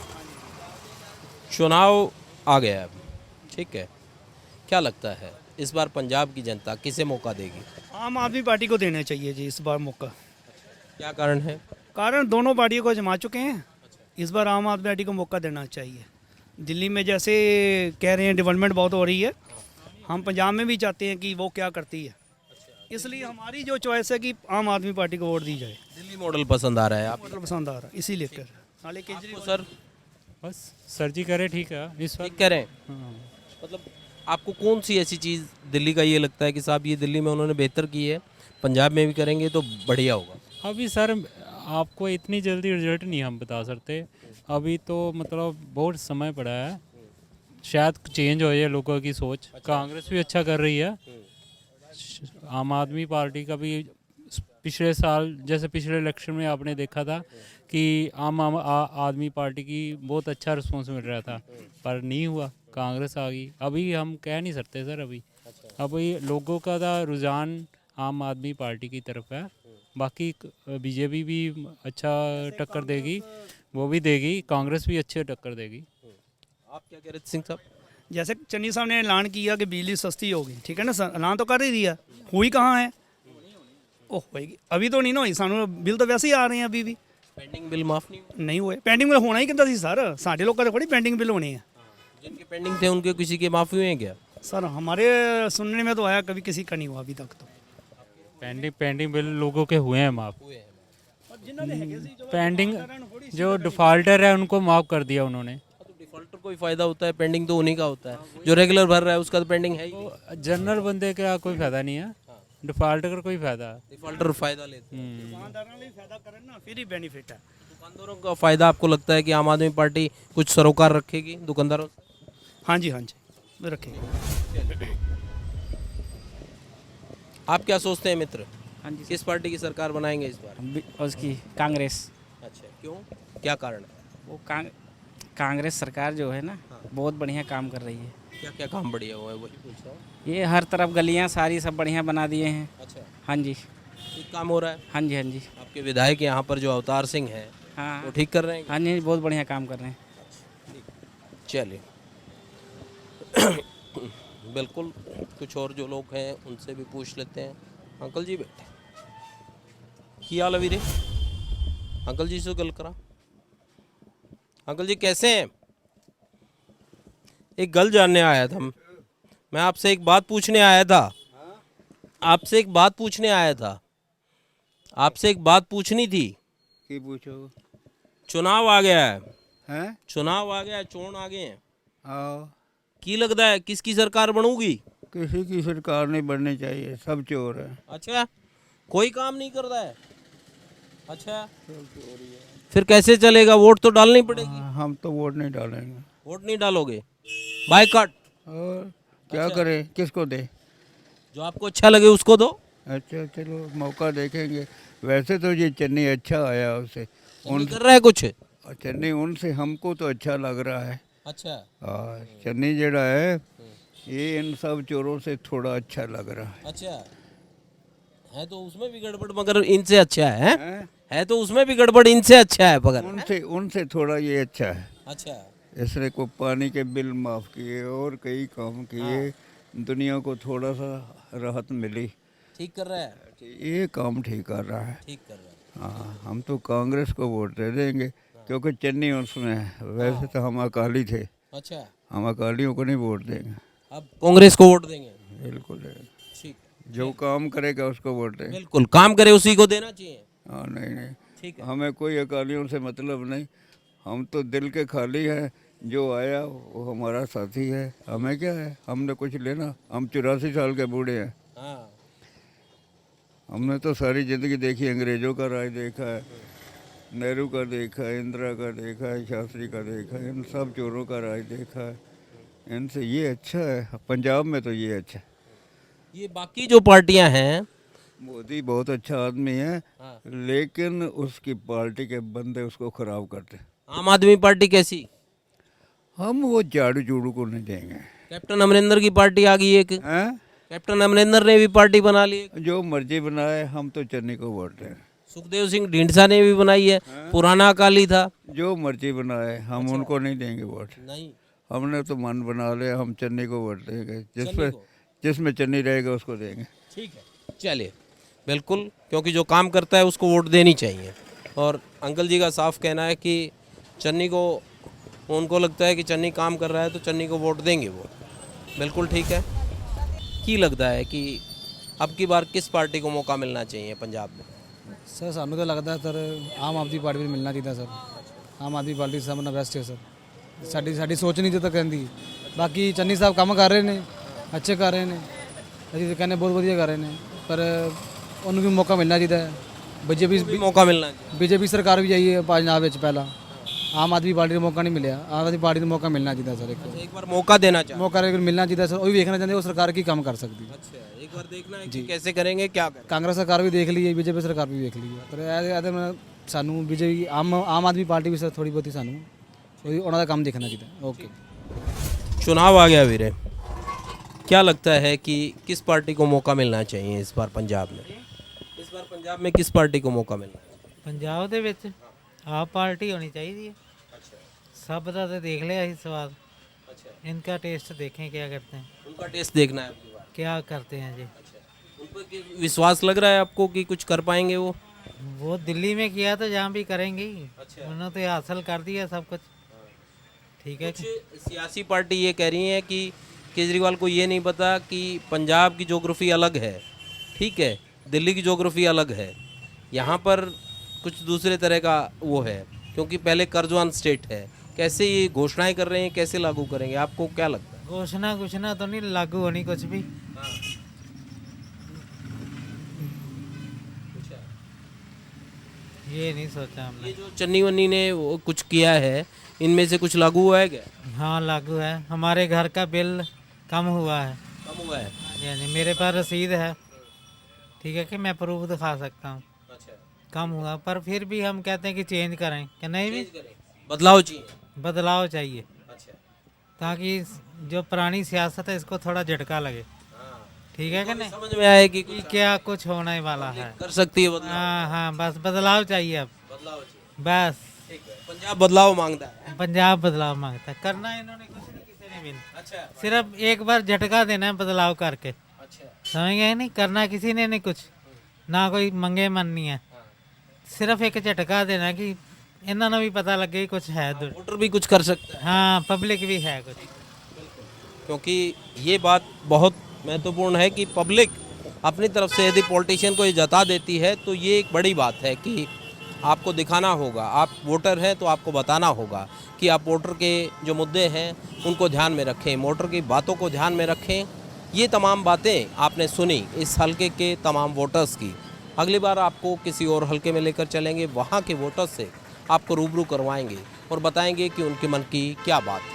चुनाव आ गया है, ठीक है, क्या लगता है इस बार पंजाब की जनता किसे मौका देगी? आम आदमी पार्टी को देना चाहिए जी इस बार मौका। क्या कारण है? कारण दोनों पार्टियों को आजमा चुके हैं, इस बार आम आदमी पार्टी को मौका देना चाहिए। दिल्ली में जैसे कह रहे हैं डेवलपमेंट बहुत हो रही है, हम पंजाब में भी चाहते हैं कि वो क्या करती है, इसलिए हमारी जो चॉइस है कि आम आदमी पार्टी को वोट दी जाए। दिल्ली मॉडल पसंद आ रहा है? आप मॉडल पसंद आ रहा है इसी लेकर। हालांकि केजरीवाल सर बस सर जी करे ठीक है इस ठीक कह रहे हैं। मतलब आपको कौन सी ऐसी चीज़ दिल्ली का ये लगता है कि साहब ये दिल्ली में उन्होंने बेहतर की है, पंजाब में भी करेंगे तो बढ़िया होगा? अभी सर आपको इतनी जल्दी रिजल्ट नहीं हम बता सकते, अभी तो मतलब बहुत समय पड़ा है, शायद चेंज हो जाए लोगों की सोच। कांग्रेस भी अच्छा कर रही है, आम आदमी पार्टी का भी पिछले साल जैसे पिछले इलेक्शन में आपने देखा था कि आम आदमी पार्टी की बहुत अच्छा रिस्पॉन्स मिल रहा था, पर नहीं हुआ, कांग्रेस आ गई। अभी हम कह नहीं सकते सर, अभी लोगों का रुझान आम आदमी पार्टी की तरफ है। बाकी बीजेपी भी अच्छा टक्कर देगी, वो भी देगी, कांग्रेस भी अच्छे टक्कर देगी। आप क्या कह रहे थे सिंह साहब? जैसे चन्नी साहब ने ऐलान किया कि बिजली सस्ती होगी, ठीक है ना सर, ऐलान तो कर ही दिया, हुई कहाँ है? ओह होएगी, अभी तो नहीं ना हुई, सानू बिल तो वैसे ही आ रहे हैं अभी भी। पेंडिंग बिल माफ नहीं हुए? पेंडिंग बिल होना ही कहता सी सर, साढ़े लोगों के थोड़ी पेंडिंग बिल होने हैं। जिनके पेंडिंग थे उनके किसी के माफ़ी हुए हैं क्या? सर हमारे सुनने में तो आया कभी किसी का नहीं हुआ अभी तक तो। पेंडिंग बिल लोगों के हुए हैं माफ, पेंडिंग जो डिफॉल्टर है उनको माफ कर दिया उन्होंने। तो डिफॉल्टर को ही फायदा होता है, पेंडिंग तो उन्हीं का होता है, जो रेगुलर भर रहा है उसका तो पेंडिंग है ही। जनरल बंदे का कोई फायदा नहीं है, डिफॉल्टर का कोई फायदा है, डिफॉल्टर फायदा लेते हैं। दुकानदारों ने फायदा करें ना, फिर ही बेनिफिट है। दुकानदारों का फायदा आपको लगता है कि आम आदमी पार्टी कुछ सरोकार रखेगी दुकानदारों? हाँ जी रखेगी। आप क्या सोचते हैं मित्र? हाँ जी। किस पार्टी की सरकार बनाएंगे इस बार? उसकी कांग्रेस। अच्छा, क्यों, क्या कारण है? वो कांग्रेस सरकार जो है ना बहुत बढ़िया काम कर रही है। क्या क्या काम बढ़िया हुआ है वही पूछ रहा हूँ। ये हर तरफ गलियां सारी सब बढ़िया बना दिए हैं। अच्छा, हाँ जी, ठीक काम हो रहा है? हाँ जी, हाँ जी। आपके विधायक यहाँ पर जो अवतार सिंह हैं हाँ वो ठीक कर रहे हैं? हाँ जी, बहुत बढ़िया काम कर रहे हैं। चलिए बिल्कुल, कुछ और जो लोग हैं उनसे भी पूछ लेते हैं। अंकल जी बैठे, की हाल है वीरे? अंकल जी से गल करा। अंकल जी कैसे हैं? एक गल जानने आया था मैं, आपसे एक बात पूछने आया था, आपसे एक बात पूछने आया था, आपसे एक बात पूछनी थी। की पूछो? चुनाव आ गया है, हैं चुनाव आ गया, चोण आ गए हैं, आओ की लगता है किसकी सरकार बनूगी? किसी की सरकार नहीं बननी चाहिए, सब चोर है। अच्छा, कोई काम नहीं कर रहा है। अच्छा, फिर कैसे चलेगा? वोट तो डालनी पड़ेगी। हम तो वोट नहीं डालेंगे। वोट नहीं डालोगे, बायकॉट। और क्या करें, किसको दे? जो आपको अच्छा लगे उसको दो। अच्छा चलो मौका देखेंगे। वैसे तो ये चन्नी अच्छा आया उससे, उन कर रहा है कुछ। चन्नी उनसे हमको तो अच्छा लग रहा है। अच्छा, चन्नी जड़ा है ये इन सब चोरों से थोड़ा अच्छा लग रहा है। अच्छा है तो उसमें भी गड़बड़, मगर इनसे अच्छा है तो उसमें भी गड़बड़, इनसे अच्छा है मगर उनसे थोड़ा ये अच्छा है। अच्छा, इसने को पानी के बिल माफ़ किए और कई काम किए, दुनिया को थोड़ा सा राहत मिली। ठीक कर रहा है, ये काम ठीक कर रहा है। ठीक कर रहा है। हाँ, हम तो कांग्रेस को वोट दे देंगे क्योंकि चन्नी उसमें है। वैसे तो हम अकाली थे, अच्छा, हम अकालियों को नहीं वोट देंगे। अब कांग्रेस को वोट देंगे। बिल्कुल, ठीक, जो काम करेगा उसको वोट देंगे। बिल्कुल, काम करे उसी को देना चाहिए। हाँ नहीं, ठीक है, हमें कोई अकालियों से मतलब नहीं, हम तो दिल के खाली हैं। जो आया वो हमारा साथी है, हमें क्या है, हमने कुछ लेना। हम 84 साल के बूढ़े हैं। हाँ, हमने तो सारी ज़िंदगी देखी, अंग्रेज़ों का राज देखा है, नेहरू का देखा है, इंदिरा का देखा है, शास्त्री का देखा है, इन सब चोरों का राज देखा है। इनसे ये अच्छा है, पंजाब में तो ये अच्छा है। ये बाकी जो पार्टियां हैं, मोदी बहुत अच्छा आदमी है, लेकिन उसकी पार्टी के बंदे उसको ख़राब करते। आम आदमी पार्टी कैसी? हम वो झाड़ू झूड़ू को नहीं देंगे। कैप्टन अमरिंदर की पार्टी आ गई एक, हैं? कैप्टन अमरिंदर ने भी पार्टी बना ली। जो मर्जी बनाए, हम तो चन्नी को वोट दें। सुखदेव सिंह ढींढसा ने भी बनाई है, पुराना अकाली था। जो मर्जी बनाए, हम उनको नहीं देंगे वोट। नहीं, हमने तो मन बना लिया, हम चन्नी को वोट देंगे। जिसमें चन्नी रहेगा उसको देंगे। ठीक है, चलिए, बिल्कुल, क्योंकि जो काम करता है उसको वोट देनी चाहिए। और अंकल जी का साफ कहना है कि चन्नी को, उनको लगता है कि चन्नी काम कर रहा है तो चन्नी को वोट देंगे वो। बिल्कुल ठीक है। की लगता है कि अब की बार किस पार्टी को मौका मिलना चाहिए पंजाब में? सर सानू तो लगता है सर आम आदमी पार्टी ਨੂੰ ਮਿਲਣਾ ਚਾਹੀਦਾ ਸਰ। ਆਮ ਆਦਮੀ ਪਾਰਟੀ ਸਭ ਨਾਲ ਬੈਸਟ ਹੈ ਸਰ। ਸਾਡੀ ਸੋਚ ਨਹੀਂ ਜਦੋਂ ਕਹਿੰਦੀ। ਬਾਕੀ ਚੰਨੀ ਸਾਹਿਬ ਕੰਮ ਕਰ ਰਹੇ ਨੇ, ਅੱਛੇ ਕਰ ਰਹੇ ਨੇ, ਅਸੀਂ ਤਾਂ ਕਹਿੰਦੇ ਬਹੁਤ ਵਧੀਆ ਕਰ ਰਹੇ ਨੇ, ਪਰ ਉਹਨੂੰ ਵੀ ਮੌਕਾ ਮਿਲਣਾ ਚਾਹੀਦਾ ਹੈ। मौका मिलना चाहिए। बीजेपी सरकार भी आई है पंजाब ਵਿੱਚ ਪਹਿਲਾਂ, ਆਮ ਆਦਮੀ ਪਾਰਟੀ ਨੂੰ ਮੌਕਾ ਨਹੀਂ ਮਿਲਿਆ। ਆਮ ਆਦਮੀ ਪਾਰਟੀ ਨੂੰ ਮੌਕਾ ਮਿਲਣਾ ਚਾਹੀਦਾ ਸਰ। एक बार मौका देना चाहिए। ਮੌਕਾ ਮਿਲਣਾ ਚਾਹੀਦਾ ਸਰ। ਉਹ ਵੀ ਵੇਖਣਾ ਚਾਹੁੰਦੇ ਉਹ ਸਰਕਾਰ ਕੀ ਕੰਮ ਕਰ ਸਕਦੀ ਹੈ। अच्छा, एक बार देखना है कि कैसे करेंगे, क्या करेंगे। ਕਾਂਗਰਸ ਸਰਕਾਰ ਵੀ ਦੇਖ ਲਈ ਹੈ, ਬੀਜੇਪੀ ਸਰਕਾਰ ਵੀ ਦੇਖ ਲਈ ਹੈ, ਪਰ ਇਹਦੇ ਸਾਨੂੰ ਬੀਜੇਪੀ ਆਮ ਆਦਮੀ ਪਾਰਟੀ ਵੀ ਸਰ ਥੋੜੀ ਬਹੁਤੀ ਸਾਨੂੰ ਉਹਨਾਂ ਦਾ ਕੰਮ ਦੇਖਣਾ ਚਾਹੀਦਾ। ਓਕੇ। चुनाव आ गया वीरे, क्या लगता है कि किस पार्टी को मौका मिलना चाहिए इस बार पंजाब में? इस बार पंजाब में किस पार्टी को मौका मिलना है? ਪੰਜਾਬ ਦੇ ਵਿੱਚ ਆਪ ਪਾਰਟੀ ਹੋਣੀ ਚਾਹੀਦੀ ਹੈ। सब ਦਾ तो देख लिया ही स्वाद। इनका टेस्ट देखें क्या करते हैं। उनका टेस्ट देखना है आपकी बार। क्या करते हैं जी। उन पर विश्वास लग रहा है आपको कि कुछ कर पाएंगे वो दिल्ली में किया तो जहाँ भी करेंगे ही। उन्होंने तो हासिल कर दिया सब कुछ। ठीक है। कुछ सियासी पार्टी ये कह रही है कि केजरीवाल को ये नहीं पता कि पंजाब की ज्योग्राफी अलग है, ठीक है, दिल्ली की ज्योग्राफी अलग है, यहाँ पर कुछ दूसरे तरह का वो है, क्योंकि पहले कर्जवान स्टेट है। कैसे ये घोषणाएं कर रहे हैं, कैसे लागू करेंगे, आपको क्या लगता है? घोषणा तो नहीं लागू होनी कुछ भी। ये नहीं सोचा हमने। ये जो चन्नी वन्नी ने वो कुछ किया है, इनमें से कुछ लागू हुआ है क्या? हाँ लागू है। हमारे घर का बिल कम हुआ है। कम हुआ है? यानी मेरे पास रसीद है, ठीक है, कि मैं प्रूफ दिखा सकता हूँ। अच्छा, कम हुआ, पर फिर भी हम कहते हैं कि चेंज करें, कि नहीं भी बदलाव चाहिए। बदलाव चाहिए। अच्छा, ताकि जो पुरानी सियासत है इसको थोड़ा झटका लगे। ठीक है कि नहीं, समझ में आए कि क्या कुछ होने वाला है। कर सकती है बदलाव। हाँ हाँ, बस बदलाव चाहिए अब। बदलाव चाहिए बस। ठीक है, पंजाब बदलाव मांगता है। पंजाब बदलाव मांगता है। करना इन्होंने कुछ नहीं, किसी ने भी नहीं। अच्छा, सिर्फ एक बार झटका देना है बदलाव करके। अच्छा, समझ गए नहीं, करना किसी ने नहीं कुछ, ना कोई मंगे मन नहीं है। सिर्फ एक झटका देना कि इन्होंने भी पता लगे कुछ है। वोटर भी कुछ कर सकता है। हाँ, पब्लिक भी है कुछ। क्योंकि ये बात बहुत महत्वपूर्ण है कि पब्लिक अपनी तरफ से यदि पॉलिटिशियन को ये जता देती है तो ये एक बड़ी बात है कि आपको दिखाना होगा। आप वोटर हैं तो आपको बताना होगा कि आप वोटर के जो मुद्दे हैं उनको ध्यान में रखें, वोटर की बातों को ध्यान में रखें। ये तमाम बातें आपने सुनी इस हलके के तमाम वोटर्स की। अगली बार आपको किसी और हलके में लेकर चलेंगे, वहाँ के वोटर्स से आपको रूबरू करवाएंगे और बताएंगे कि उनके मन की क्या बात है।